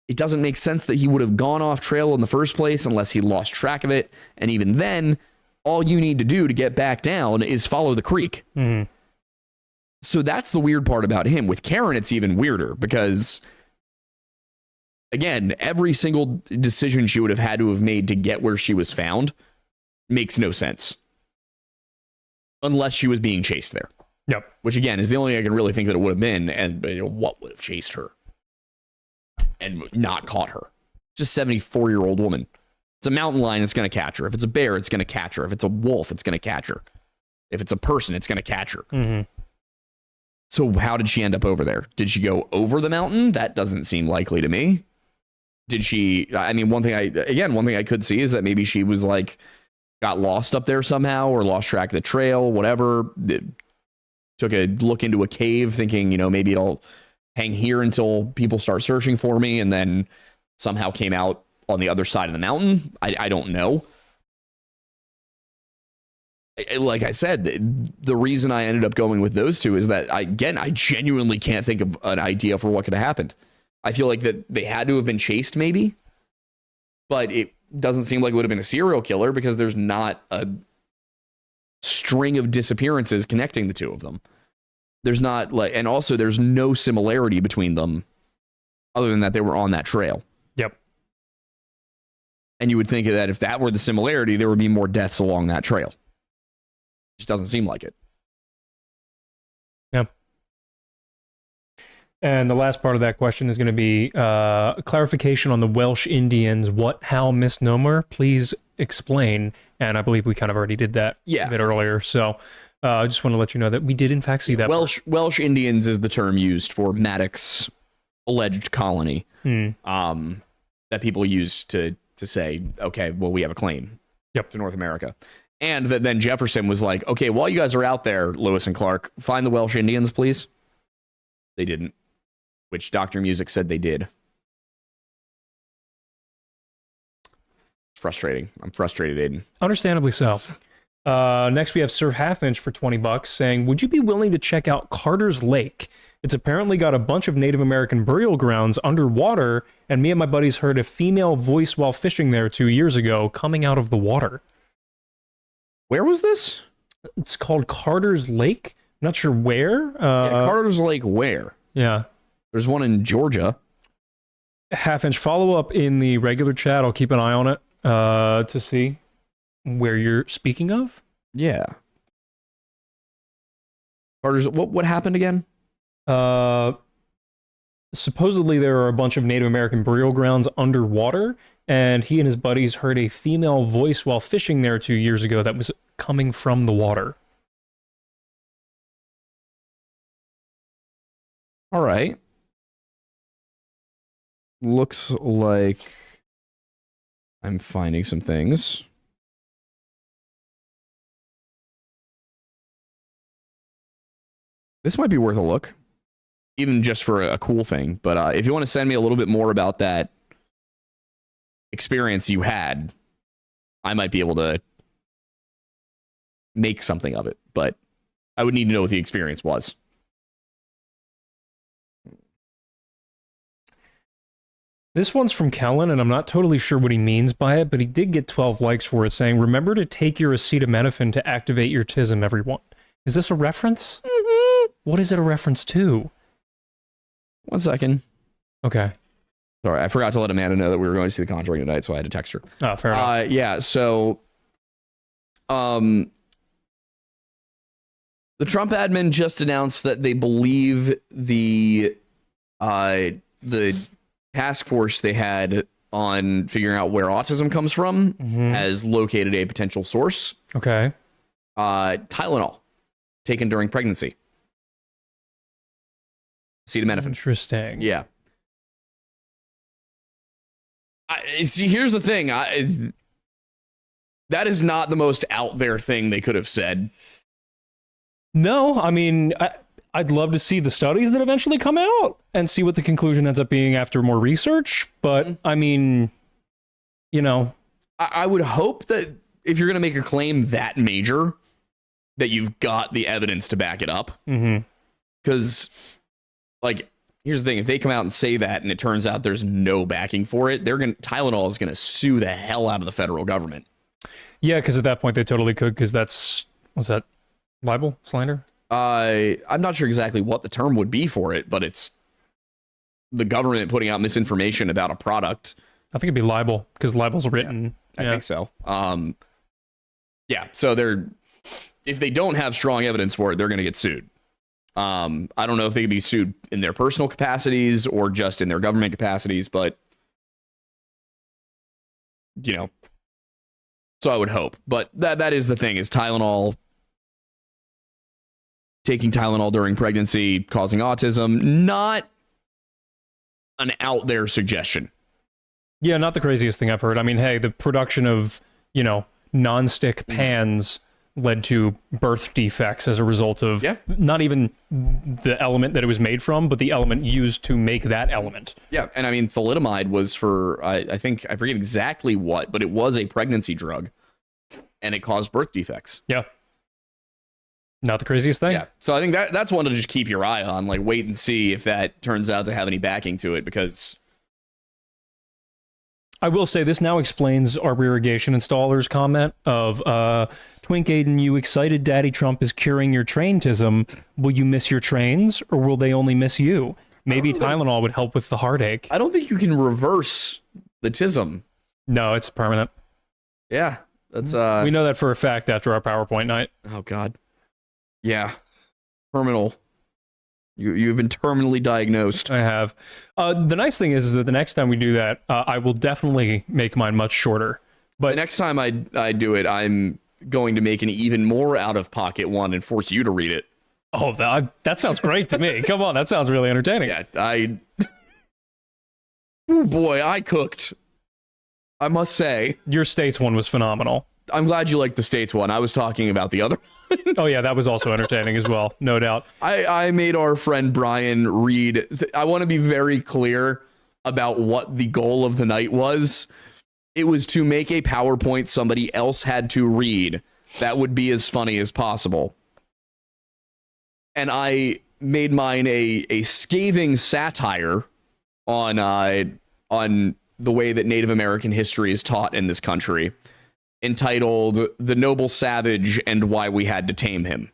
It doesn't make sense that he would have gone off trail in the first place unless he lost track of it. And even then, all you need to do to get back down is follow the creek. Mm-hmm. So that's the weird part about him. With Karen, it's even weirder because, again, every single decision she would have had to have made to get where she was found makes no sense. Unless she was being chased there. Yep. Which, again, is the only thing I can really think that it would have been. And what would have chased her and not caught her? Just a 74-year-old woman. It's a mountain lion, it's going to catch her. If it's a bear, it's going to catch her. If it's a wolf, it's going to catch her. If it's a person, it's going to catch her. Mm-hmm. So how did she end up over there? Did she go over the mountain? That doesn't seem likely to me. Did she, I mean, one thing I could see is that maybe she was like, got lost up there somehow or lost track of the trail, whatever. Took a look into a cave thinking, maybe I'll hang here until people start searching for me, and then somehow came out on the other side of the mountain. I don't know. Like I said, the reason I ended up going with those two is that, I genuinely can't think of an idea for what could have happened. I feel like that they had to have been chased maybe, but it doesn't seem like it would have been a serial killer because there's not a string of disappearances connecting the two of them. There's not and also there's no similarity between them other than that they were on that trail. Yep. And you would think that if that were the similarity, there would be more deaths along that trail. Just doesn't seem like it. Yeah. And the last part of that question is going to be clarification on the Welsh Indians. What, how misnomer? Please explain. And I believe we kind of already did that a bit earlier. So I just want to let you know that we did in fact see that. Welsh Indians is the term used for Madoc's alleged colony that people use to say, okay, well, we have a claim to North America. And that then Jefferson was like, okay, while you guys are out there, Lewis and Clark, find the Welsh Indians, please. They didn't, which Dr. Music said they did. Frustrating. I'm frustrated, Aiden. Understandably so. Next, we have Sir Half-Inch for $20 saying, would you be willing to check out Carter's Lake? It's apparently got a bunch of Native American burial grounds underwater, and me and my buddies heard a female voice while fishing there 2 years ago coming out of the water. Where was this? It's called Carter's Lake. I'm not sure where. Carter's Lake where? Yeah. There's one in Georgia. Half-Inch, follow up in the regular chat. I'll keep an eye on it to see where you're speaking of. Yeah. Carter's, what happened again? Supposedly there are a bunch of Native American burial grounds underwater, and he and his buddies heard a female voice while fishing there 2 years ago that was coming from the water. All right. Looks like I'm finding some things. This might be worth a look, even just for a cool thing. But if you want to send me a little bit more about that experience you had, I might be able to make something of it. But I would need to know what the experience was. This one's from Kellen, and I'm not totally sure what he means by it, but he did get 12 likes for it, saying, remember to take your acetaminophen to activate your tism, everyone. Is this a reference? Mm-hmm. What is it a reference to? 1 second. Okay. Sorry, I forgot to let Amanda know that we were going to see The Conjuring tonight, so I had to text her. Oh, fair enough. Yeah, so... The Trump admin just announced that they believe the task force they had on figuring out where autism comes from has located a potential source. Okay. Tylenol taken during pregnancy. Acetaminophen. Interesting. Yeah. See, here's the thing. That is not the most out there thing they could have said. No, I mean, I'd love to see the studies that eventually come out and see what the conclusion ends up being after more research. But, I mean, you know. I would hope that if you're going to make a claim that major, that you've got the evidence to back it up. Because, like, here's the thing. If they come out and say that and it turns out there's no backing for it, Tylenol is going to sue the hell out of the federal government. Yeah, because at that point they totally could, because what's that? Libel? Slander? I'm not sure exactly what the term would be for it, but it's the government putting out misinformation about a product. I think it'd be libel, because libel's written. I think so. Yeah, so if they don't have strong evidence for it, they're going to get sued. I don't know if they could be sued in their personal capacities or just in their government capacities, but, you know, so I would hope. But that is the thing, is Tylenol, taking Tylenol during pregnancy, causing autism, not an out there suggestion. Yeah, not the craziest thing I've heard. I mean, hey, the production of, non-stick pans led to birth defects as a result of not even the element that it was made from, but the element used to make that element. Yeah, and I mean, thalidomide was for, I think, I forget exactly what, but it was a pregnancy drug, and it caused birth defects. Yeah. Not the craziest thing. Yeah, so I think that's one to just keep your eye on, like, wait and see if that turns out to have any backing to it, because... I will say this now explains our irrigation installer's comment of, Twink Aiden, you excited Daddy Trump is curing your traintism. Will you miss your trains, or will they only miss you? Maybe Tylenol would help with the heartache. I don't think you can reverse the tism. No, it's permanent. Yeah, that's... We know that for a fact after our PowerPoint night. Oh, God. Yeah. Terminal. You've been terminally diagnosed. I have. The nice thing is that the next time we do that, I will definitely make mine much shorter. But the next time I do it, I'm going to make an even more out-of-pocket one and force you to read it. Oh, that sounds great to me. Come on, that sounds really entertaining. Yeah, oh boy, I cooked. I must say. Your States one was phenomenal. I'm glad you liked the States one. I was talking about the other one. Oh, yeah, that was also entertaining as well. No doubt. I made our friend Brian read. I want to be very clear about what the goal of the night was. It was to make a PowerPoint somebody else had to read that would be as funny as possible. And I made mine a scathing satire on the way that Native American history is taught in this country, entitled The Noble Savage and Why We Had to Tame Him,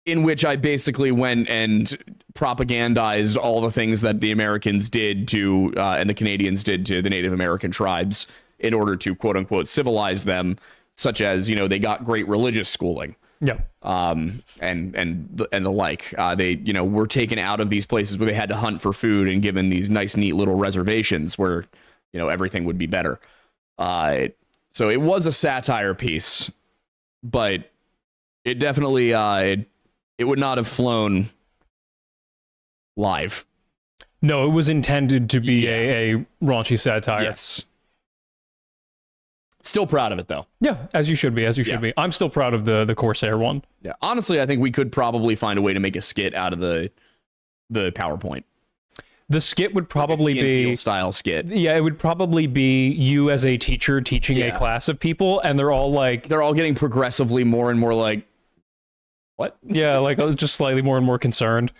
in which I basically went and propagandized all the things that the Americans did to, and the Canadians did to the Native American tribes in order to, quote unquote, civilize them, such as, they got great religious schooling. Yeah. And the like. They, were taken out of these places where they had to hunt for food and given these nice, neat little reservations where, everything would be better. So it was a satire piece, but it definitely, it would not have flown live. No, it was intended to be a raunchy satire. Yes. Still proud of it, though. Yeah, as you should be, be. I'm still proud of the Corsair one. Yeah, honestly, I think we could probably find a way to make a skit out of the PowerPoint. The skit would probably be style skit. Yeah, it would probably be you as a teacher teaching a class of people, and they're all getting progressively more and more like, what? Yeah, like just slightly more and more concerned.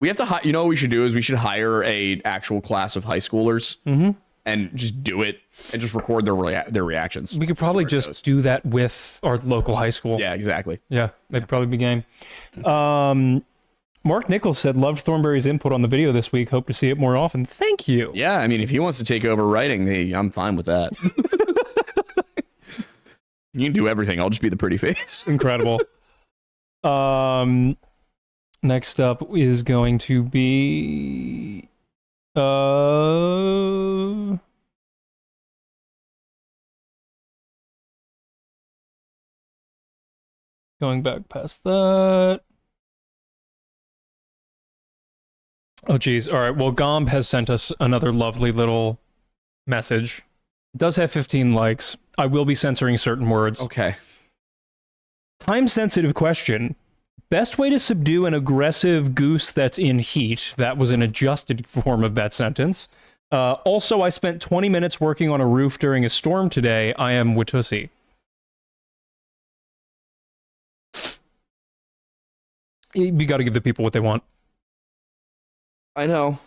We have to, you know what we should do is we should hire a actual class of high schoolers and just do it and just record their reactions. We could probably just do that with our local high school. Yeah, exactly. Yeah, that'd probably be game. Mark Nichols said, loved Thornberry's input on the video this week. Hope to see it more often. Thank you. Yeah, I mean, if he wants to take over writing, hey, I'm fine with that. You can do everything. I'll just be the pretty face. Incredible. Next up is going to be going back past that. Oh geez. All right. Well, Gomb has sent us another lovely little message. It does have 15 likes. I will be censoring certain words. Okay. Time-sensitive question. Best way to subdue an aggressive goose that's in heat. That was an adjusted form of that sentence. Also, I spent 20 minutes working on a roof during a storm today. I am Watusi. You got to give the people what they want. I know.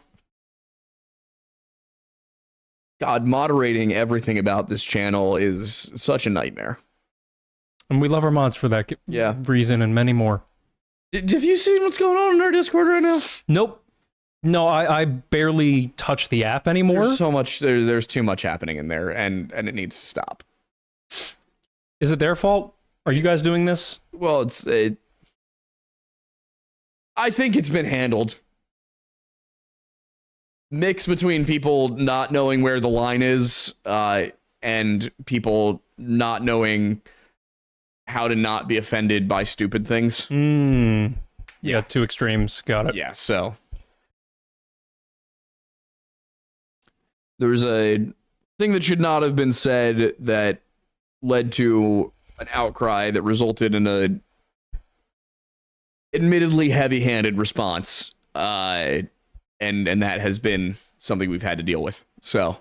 God, moderating everything about this channel is such a nightmare. And we love our mods for that reason and many more. Have you seen what's going on in our Discord right now? Nope. No, I barely touch the app anymore. There's so much. There's too much happening in there, and it needs to stop. Is it their fault? Are you guys doing this? Well, I think it's been handled. Mix between people not knowing where the line is, and people not knowing how to not be offended by stupid things. Yeah, two extremes. Got it. Yeah, so there was a thing that should not have been said that led to an outcry that resulted in a admittedly heavy-handed response, and that has been something we've had to deal with. So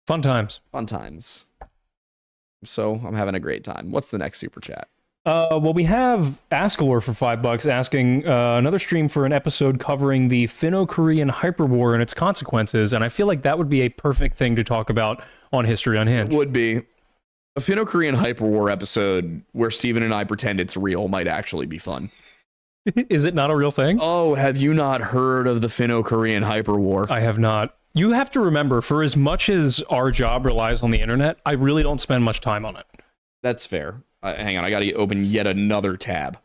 fun times. So I'm having a great time. What's the next super chat? Well, we have Askalor for $5 asking another stream for an episode covering the Finno-Korean hyperwar and its consequences, and I feel like that would be a perfect thing to talk about on History Unhinged. It would be. A Finno-Korean hyperwar episode where Steven and I pretend it's real might actually be fun. Is it not a real thing? Oh, have you not heard of the Finno-Korean hyperwar? I have not. You have to remember, for as much as our job relies on the internet, I really don't spend much time on it. That's fair. Hang on, I gotta open yet another tab.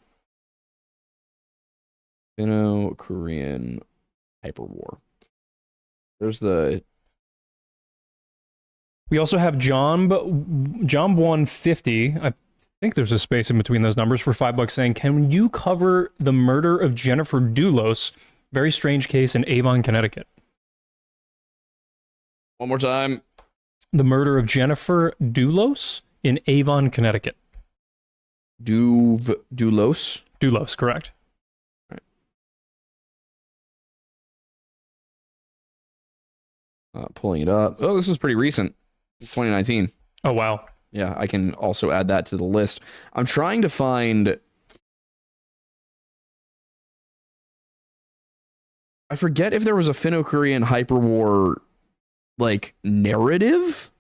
Finno-Korean hyperwar. There's the... We also have Jomb150. I think there's a space in between those numbers for $5 saying, can you cover the murder of Jennifer Dulos? Very strange case in Avon, Connecticut. One more time. The murder of Jennifer Dulos in Avon, Connecticut. Dulos? Dulos, correct. Pulling it up. Oh, this was pretty recent. 2019. Oh, wow. Yeah, I can also add that to the list. I'm trying to find... I forget if there was a Finno-Korean hyperwar, like, narrative?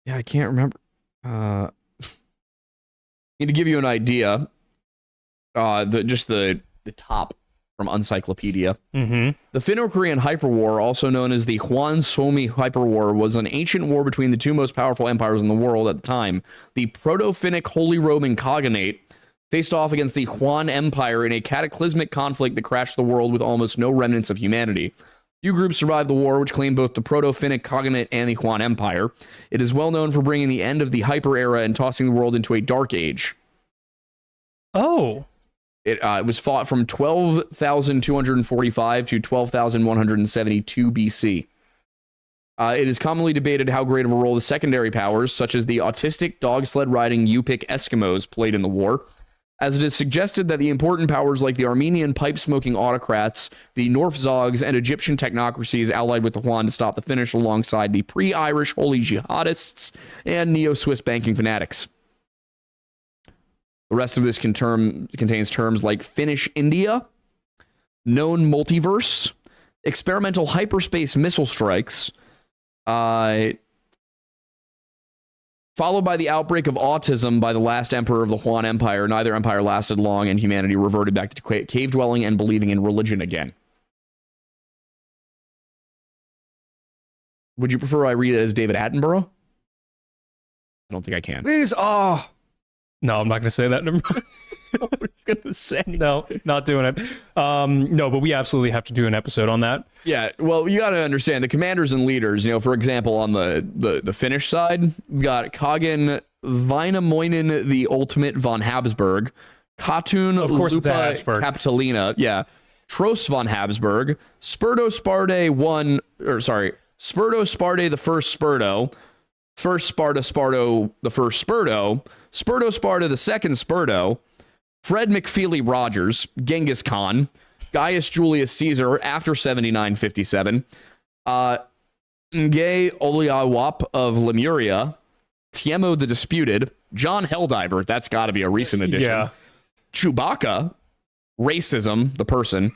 Yeah, I can't remember. To give you an idea, the top from Uncyclopedia. Mm-hmm. The Finno-Korean hyperwar, also known as the Hwan-Somi hyperwar, was an ancient war between the two most powerful empires in the world at the time. The Proto-Finnic Holy Roman Cognate faced off against the Hwan Empire in a cataclysmic conflict that crashed the world with almost no remnants of humanity. Few groups survived the war, which claimed both the Proto-Finnic Cognate and the Hwan Empire. It is well known for bringing the end of the Hyper Era and tossing the world into a dark age. Oh. It was fought from 12,245 to 12,172 BC. It is commonly debated how great of a role the secondary powers, such as the autistic dog sled riding Yupik Eskimos, played in the war. as it is suggested that the important powers like the Armenian pipe-smoking autocrats, the North-Zogs, and Egyptian technocracies allied with the Yuan to stop the Finnish alongside the pre-Irish holy jihadists and neo-Swiss banking fanatics. The rest of this contains terms like Finnish India, known multiverse, experimental hyperspace missile strikes, followed by the outbreak of autism by the last emperor of the Yuan Empire. Neither empire lasted long, and humanity reverted back to cave dwelling and believing in religion again. Would you prefer I read it as David Attenborough? I don't think I can. Please, no, I'm not going to say that. What are you going to say? No, not doing it. No, but we absolutely have to do an episode on that. Yeah, well, you got to understand the commanders and leaders. For example, on the Finnish side, we've got Kagan Väinämöinen, the ultimate von Habsburg, Katun Lupa Capitolina, yeah, Tros von Habsburg, Spurdo Sparde the first Spurdo, First Sparta Sparto the first Spurdo, Spurdo Sparta the second Spurdo, Fred McFeely Rogers, Genghis Khan, Gaius Julius Caesar after 7957, Nge Oliawap of Lemuria, Tiemo the Disputed, John Helldiver, that's got to be a recent addition. Yeah. Chewbacca, Racism, the person,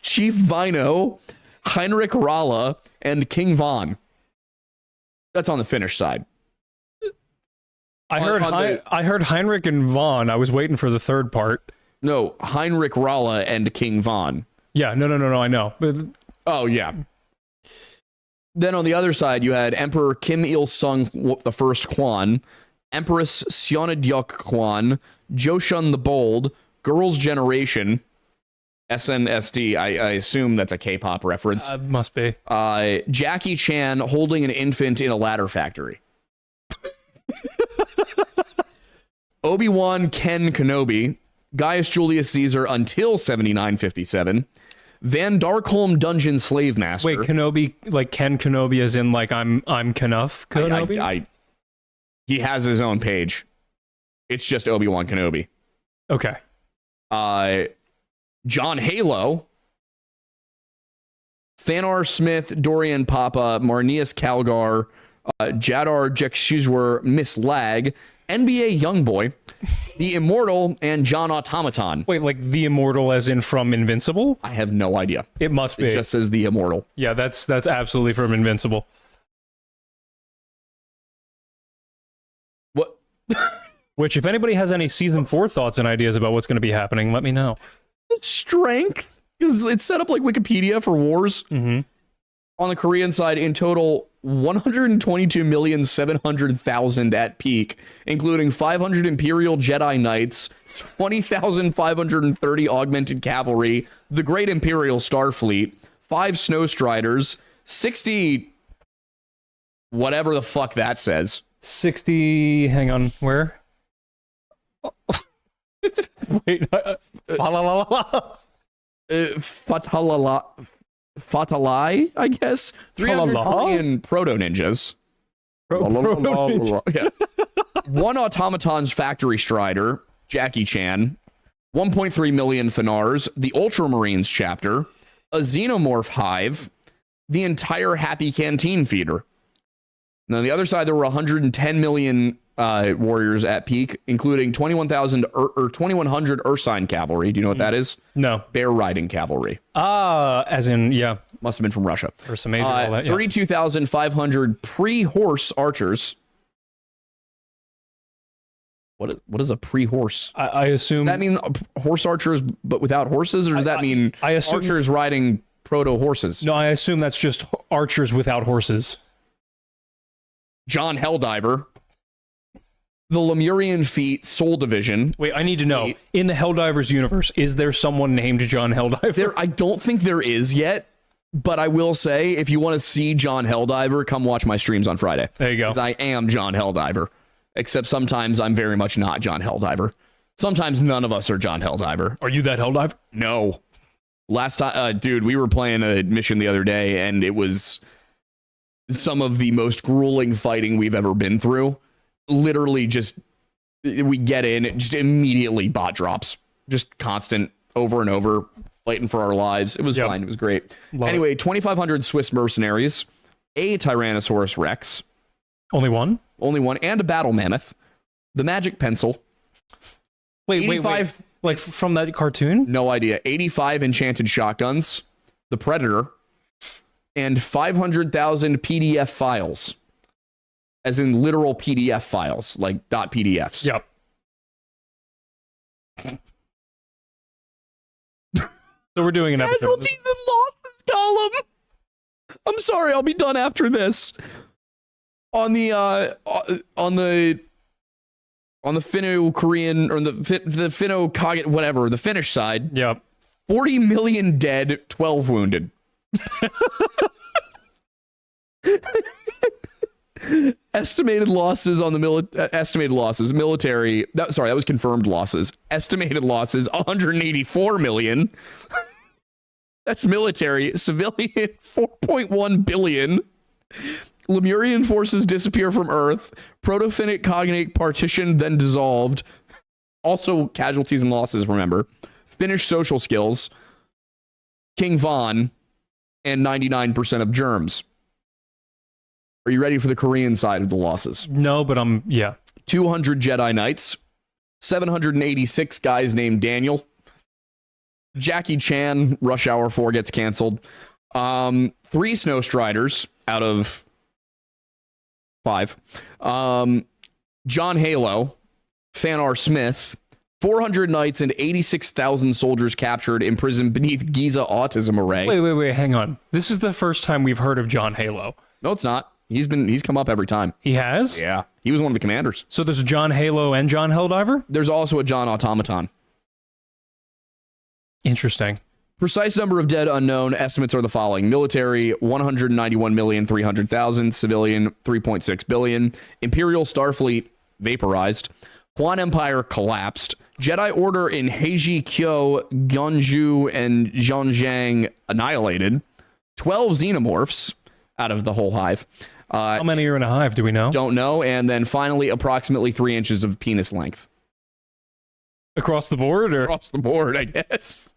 Chief Vino, Heinrich Ralla, and King Von. That's on the Finnish side. I heard Heinrich and Von. I was waiting for the third part. No, Heinrich Ralla and King Von. Yeah, no, I know. But oh, yeah. Then on the other side, you had Emperor Kim Il-sung the First Kwan, Empress Syeondeok Kwan, Joseon the Bold, Girls' Generation, SNSD, I assume that's a K-pop reference. Must be. Jackie Chan holding an infant in a ladder factory. Obi-Wan Ken Kenobi, Gaius Julius Caesar until 7957, Van Darkholm Dungeon Slave Master. Wait, Kenobi, like Ken Kenobi as in like I'm Kenough Kenobi? He has his own page. It's just Obi-Wan Kenobi. Okay. John Halo, Thanar Smith, Dorian Papa, Marnius Calgar, Jadar Jekshuzwer, Miss Lag, NBA Youngboy, The Immortal, and John Automaton. Wait, like The Immortal as in from Invincible? I have no idea. It must be. It just says The Immortal. Yeah, that's absolutely from Invincible. What? Which, if anybody has any season 4 thoughts and ideas about what's going to be happening, let me know. Strength, because it's set up like Wikipedia for wars. Mm-hmm. On the Korean side, in total, 122,700,000 at peak, including 500 Imperial Jedi Knights, 20,530 augmented cavalry, the Great Imperial Starfleet, 5 Snow Striders, 60... whatever the fuck that says. 60... hang on, where? Wait, Fatalai, I guess. 300 million proto-ninjas. Yeah. 1 Automaton's Factory Strider, Jackie Chan. 1.3 million Fanars, the Ultramarines chapter, a Xenomorph Hive, the entire Happy Canteen feeder. Now, on the other side, there were 110 million warriors at peak, including 2,100 Ursine cavalry. Do you know what that is? No. Bear riding cavalry. As in, yeah. Must have been from Russia. Ursa Major, all that, yeah. 32,500 pre-horse archers. What is a pre-horse? I assume... Does that mean horse archers but without horses, or does that mean I assume, archers riding proto-horses? No, I assume that's just archers without horses. John Helldiver. The Lemurian Feet Soul Division. Wait, I need to know. In the Helldivers universe, is there someone named John Helldiver? I don't think there is yet, but I will say, if you want to see John Helldiver, come watch my streams on Friday. There you go. Because I am John Helldiver. Except sometimes I'm very much not John Helldiver. Sometimes none of us are John Helldiver. Are you that Helldiver? No. Last time, dude, we were playing a mission the other day, and it was some of the most grueling fighting we've ever been through. Literally just We get in, it just immediately bot drops. Just constant, over and over, fighting for our lives. It was fine. It was great. Anyway, 2,500 Swiss mercenaries, a Tyrannosaurus Rex. Only one? Only one, and a battle mammoth. The magic pencil. Wait. Like from that cartoon? No idea. 85 enchanted shotguns. The Predator. And 500,000 PDF files. As in literal PDF files, like .pdfs. Yep. So we're doing an episode. Casualties and losses column. I'm sorry, I'll be done after this. On the Finno-Korean or the Finno-Cognitive, whatever, the Finnish side. Yep. 40 million dead, 12 wounded. Estimated losses on the military. That was confirmed losses. Estimated losses 184 million. That's military. Civilian 4.1 billion. Lemurian forces disappear from Earth. Proto-Finnic cognate partition then dissolved. Also casualties and losses, remember. Finnish social skills. King Von and 99% of germs. Are you ready for the Korean side of the losses? No, but 200 Jedi Knights, 786 guys named Daniel. Jackie Chan, Rush Hour 4 gets canceled. 3 Snow Striders out of 5. John Halo, Fanar Smith, 400 knights and 86,000 soldiers captured, imprisoned beneath Giza Autism Array. Wait, hang on. This is the first time we've heard of John Halo. No, it's not. He's come up every time. He has? Yeah. He was one of the commanders. So there's a John Halo and John Helldiver? There's also a John Automaton. Interesting. Precise number of dead unknown. Estimates are the following. Military, 191,300,000. Civilian, 3.6 billion. Imperial Starfleet, vaporized. Huan Empire collapsed. Jedi Order in Heiji Kyo, Gyeongju, and Zhangjiang annihilated. 12 xenomorphs out of the whole hive. How many are in a hive, do we know? Don't know. And then finally, approximately 3 inches of penis length. Across the board? Or? Across the board, I guess.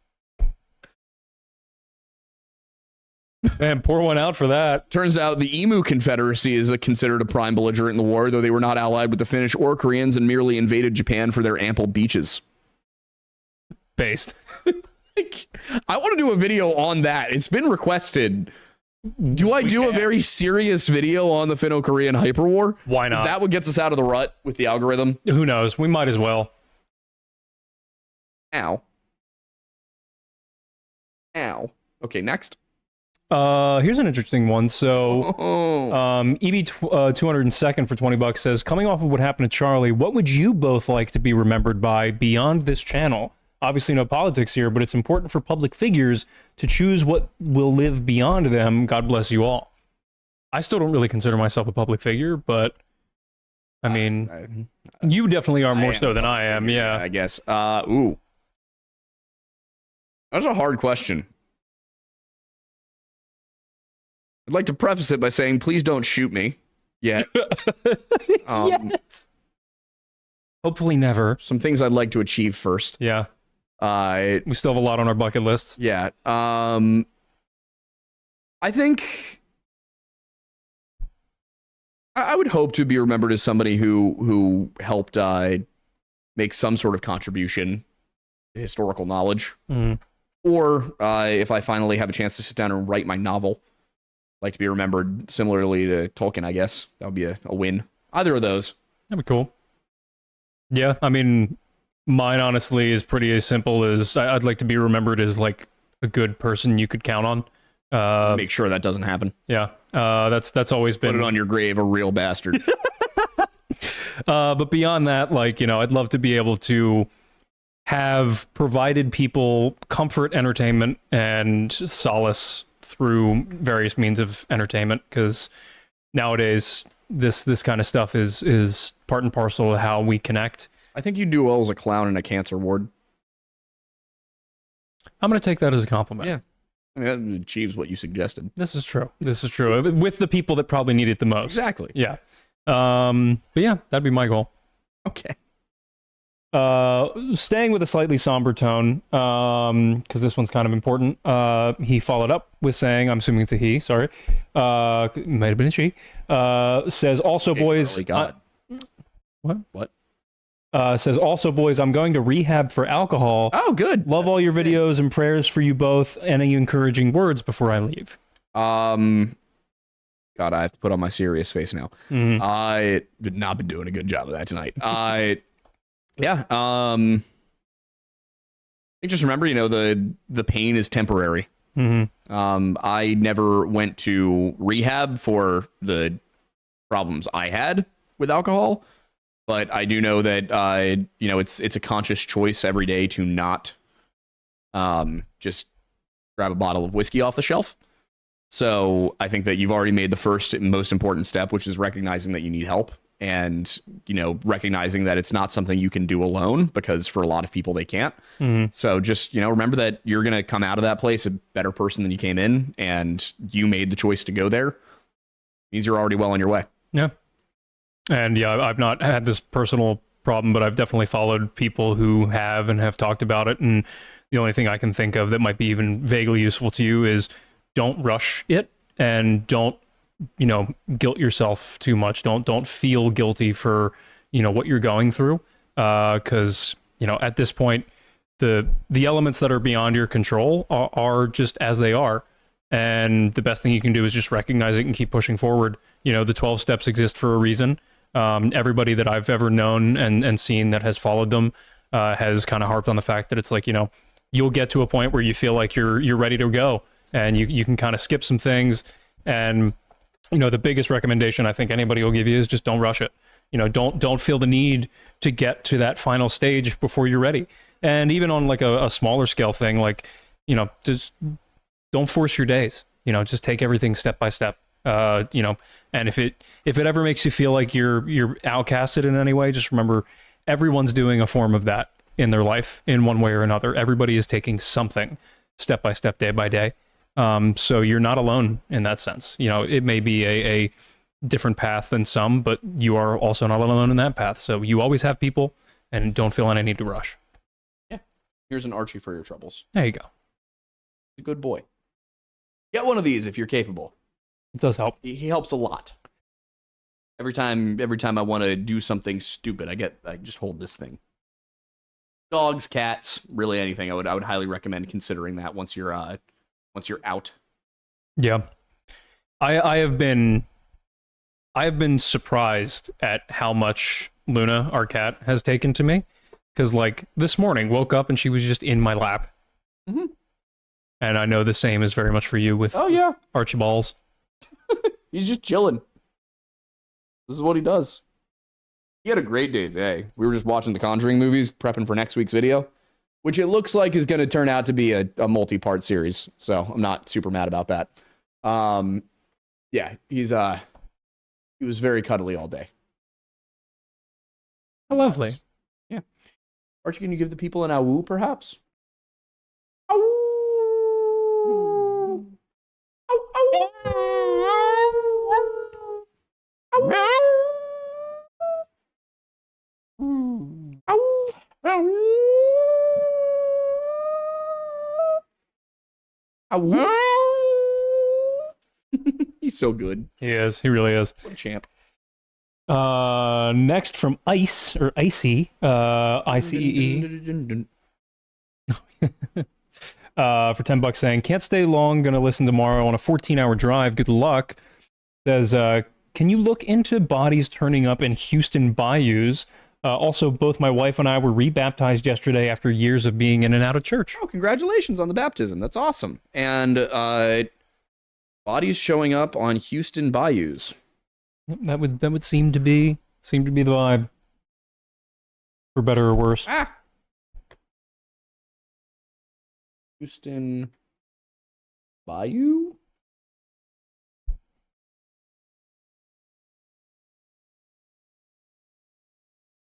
Man, pour one out for that. Turns out the Emu Confederacy is considered a prime belligerent in the war, though they were not allied with the Finnish or Koreans and merely invaded Japan for their ample beaches. Based. I want to do a video on that. It's been requested. Do I do a very serious video on the Finno-Korean hyperwar? Why not? Is that what gets us out of the rut with the algorithm? Who knows? We might as well. Ow. Okay, next. Here's an interesting one. So, EB202nd for $20 says, coming off of what happened to Charlie, what would you both like to be remembered by beyond this channel? Obviously no politics here, but it's important for public figures to choose what will live beyond them. God bless you all. I still don't really consider myself a public figure, but I mean, you definitely are more so than I am. Yeah, I guess. Ooh. That's a hard question. I'd like to preface it by saying, please don't shoot me yet. Yes. Hopefully never. Some things I'd like to achieve first. Yeah. We still have a lot on our bucket lists. Yeah. I think I would hope to be remembered as somebody who helped make some sort of contribution to historical knowledge. Mm. Or if I finally have a chance to sit down and write my novel, I'd like to be remembered similarly to Tolkien, I guess. That would be a win. Either of those. That'd be cool. Yeah, I mean, mine honestly is pretty as simple as I'd like to be remembered as like a good person you could count on. Make sure that doesn't happen. Yeah, that's always been. Put it on your grave, a real bastard. But beyond that, like, you know, I'd love to be able to have provided people comfort, entertainment, and solace through various means of entertainment, because nowadays this kind of stuff is part and parcel of how we connect. I think you do well as a clown in a cancer ward. I'm going to take that as a compliment. Yeah. I mean, that achieves what you suggested. This is true. This is true. With the people that probably need it the most. Exactly. Yeah. But yeah, that'd be my goal. Okay. Staying with a slightly somber tone, because this one's kind of important. He followed up with saying, I'm assuming it's a he, sorry. Might have been a she. Says, also, boys. God. What? Says, also, boys, I'm going to rehab for alcohol. Oh, good. Love all your videos and prayers for you both. Any encouraging words before I leave? God, I have to put on my serious face now. I did not been doing a good job of that tonight. Yeah. I think just remember, the pain is temporary. I never went to rehab for the problems I had with alcohol, but I do know that it's a conscious choice every day to not just grab a bottle of whiskey off the shelf. So I think that you've already made the first and most important step, which is recognizing that you need help and, recognizing that it's not something you can do alone, because for a lot of people, they can't. So just, remember that you're going to come out of that place a better person than you came in, and you made the choice to go there. It means you're already well on your way. Yeah. And yeah, I've not had this personal problem, but I've definitely followed people who have and have talked about it. And the only thing I can think of that might be even vaguely useful to you is don't rush it, and don't, guilt yourself too much. Don't feel guilty for, what you're going through. Cause at this point, the elements that are beyond your control are just as they are. And the best thing you can do is just recognize it and keep pushing forward. The 12 steps exist for a reason. Everybody that I've ever known and seen that has followed them, has kind of harped on the fact that it's like, you'll get to a point where you feel like you're ready to go, and you can kind of skip some things. And, the biggest recommendation I think anybody will give you is just don't rush it. Don't feel the need to get to that final stage before you're ready. And even on like a smaller scale thing, like, just don't force your days, just take everything step by step. And if it ever makes you feel like you're outcasted in any way, just remember everyone's doing a form of that in their life in one way or another. Everybody is taking something step by step, day by day. So you're not alone in that sense. It may be a different path than some, but you are also not alone in that path. So you always have people, and don't feel any need to rush. Yeah. Here's an Archie for your troubles. There you go. He's a good boy. Get one of these if you're capable. It does help. He helps a lot. Every time I want to do something stupid, I just hold this thing. Dogs, cats, really anything. I would highly recommend considering that once you're out. Yeah. I have been surprised at how much Luna, our cat, has taken to me. Because like this morning, woke up and she was just in my lap. And I know the same is very much for you with Archie Balls. He's just chilling. This is what he does. He had a great day today. We were just watching the Conjuring movies, prepping for next week's video, which it looks like is going to turn out to be a multi-part series. So I'm not super mad about that. Yeah, he was very cuddly all day. Oh, lovely. Yeah. Archie, can you give the people an awoo, perhaps? Awoo! Awoo! Awoo! He's so good. He is. He really is. What a champ. Next from Ice or Icy, ICEE. For $10 saying, can't stay long, gonna listen tomorrow on a 14-hour drive. Good luck. Says, can you look into bodies turning up in Houston bayous? Also, both my wife and I were rebaptized yesterday after years of being in and out of church. Oh, congratulations on the baptism. That's awesome. And bodies showing up on Houston bayous. That would seem to be the vibe. For better or worse. Houston bayou?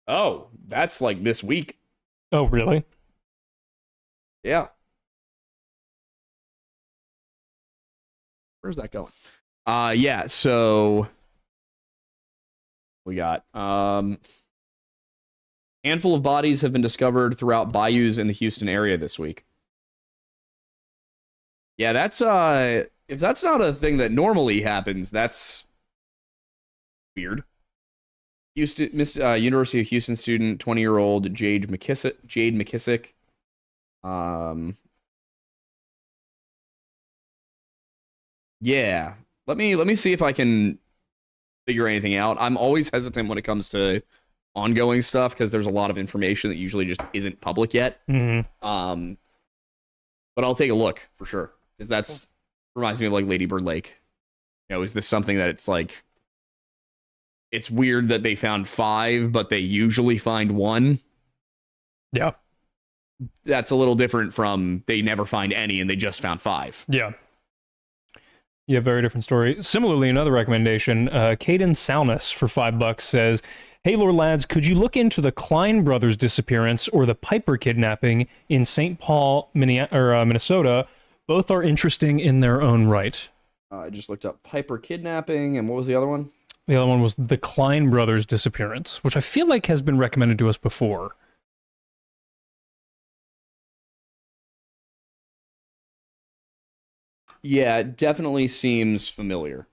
Oh, that's like this week. Oh, really? Yeah. Where's that going? Yeah, so we got Handful of bodies have been discovered throughout bayous in the Houston area this week. Yeah, that's if that's not a thing that normally happens, that's weird. University of Houston student, 20-year-old Jade McKissick. Yeah. Let me see if I can figure anything out. I'm always hesitant when it comes to ongoing stuff because there's a lot of information that usually just isn't public yet. Mm-hmm. But I'll take a look for sure because that's reminds me of like Lady Bird Lake. You know, is this something that it's like it's weird that they found 5, but they usually find 1? Yeah. That's a little different from they never find any and they just found 5. Yeah. Yeah, very different story. Similarly, another recommendation, Caden Salness for $5 says, "Hey, Lord lads, could you look into the Klein brothers' disappearance or the Piper kidnapping in St. Paul, Minnesota? Both are interesting in their own right." I just looked up Piper kidnapping, and what was the other one? The other one was the Klein brothers' disappearance, which I feel like has been recommended to us before. Yeah, it definitely seems familiar.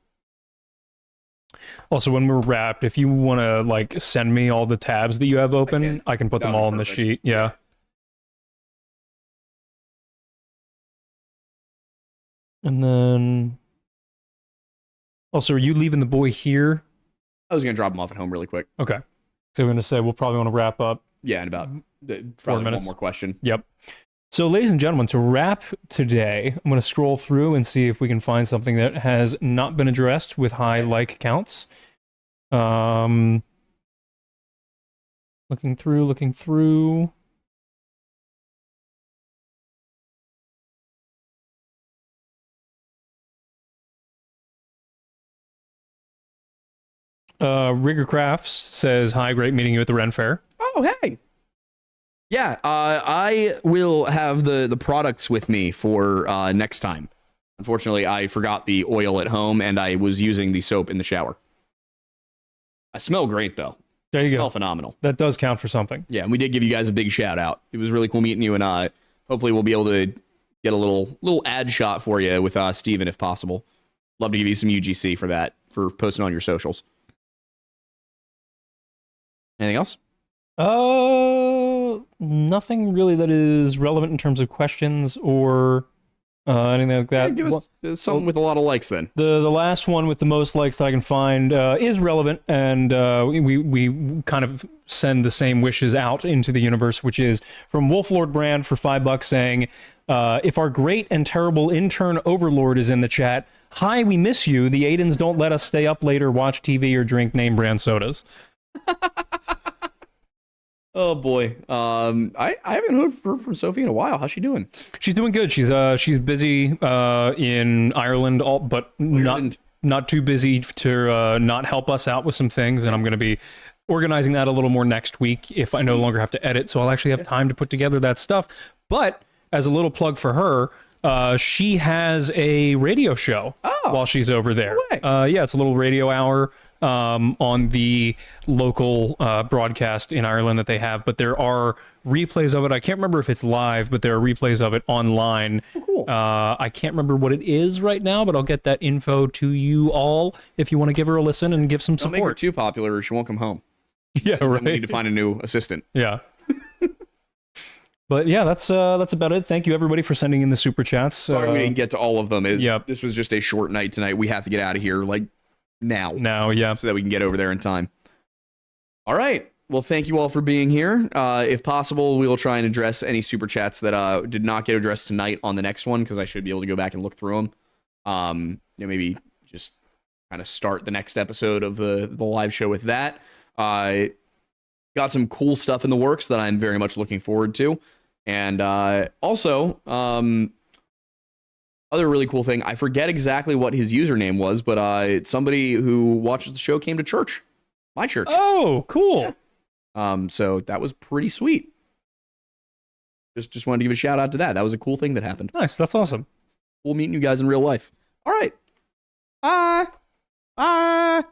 Also, when we're wrapped, if you want to like send me all the tabs that you have open, I can put them all in the sheet. Yeah. And then also, are you leaving the boy here? I was gonna drop him off at home really quick. Okay. So we're gonna say we'll probably want to wrap up. Yeah, in about 4 minutes. One more question. Yep. So, ladies and gentlemen, to wrap today, I'm going to scroll through and see if we can find something that has not been addressed with high like counts. Looking through. Rigger Crafts says, "Hi, great meeting you at the Ren Fair." Oh, hey. Yeah, I will have the products with me for next time. Unfortunately, I forgot the oil at home, and I was using the soap in the shower. I smell great, though. There you go. Smell phenomenal. That does count for something. Yeah, and we did give you guys a big shout out. It was really cool meeting you, and hopefully we'll be able to get a little ad shot for you with Steven if possible. Love to give you some UGC for that, for posting on your socials. Anything else? Nothing really that is relevant in terms of questions or anything like that. Yeah, give us something with a lot of likes then. The last one with the most likes that I can find is relevant, and we kind of send the same wishes out into the universe, which is from Wolflord Brand for $5 saying, if our great and terrible intern Overlord is in the chat, hi, we miss you. The Aidens don't let us stay up later, watch TV, or drink name brand sodas. Oh boy, I haven't heard from Sophie in a while. How's she doing? She's doing good. She's busy in Ireland, but not too busy to not help us out with some things. And I'm going to be organizing that a little more next week if I no longer have to edit. So I'll actually have time to put together that stuff. But as a little plug for her, she has a radio show while she's over there. Yeah, it's a little radio hour on the local broadcast in Ireland that they have, but there are replays of it. I can't remember if it's live, but there are replays of it online. Oh, cool. I can't remember what it is right now, but I'll get that info to you all if you want to give her a listen and give some support. Don't make her too popular or she won't come home. Yeah, right. We need to find a new assistant. Yeah. But yeah, that's about it. Thank you everybody for sending in the super chats. Sorry we didn't get to all of them. This was just a short night tonight. We have to get out of here like now, yeah, so that we can get over there in time. All right, well, thank you all for being here. If possible, we will try and address any super chats that did not get addressed tonight on the next one, because I should be able to go back and look through them. Maybe just kind of start the next episode of the live show with that. Got some cool stuff in the works that I'm very much looking forward to, and also other really cool thing, I forget exactly what his username was, but somebody who watches the show came to church. My church. Oh, cool. Yeah. So that was pretty sweet. Just wanted to give a shout out to that. That was a cool thing that happened. Nice. That's awesome. Cool meeting you guys in real life. All right. Bye.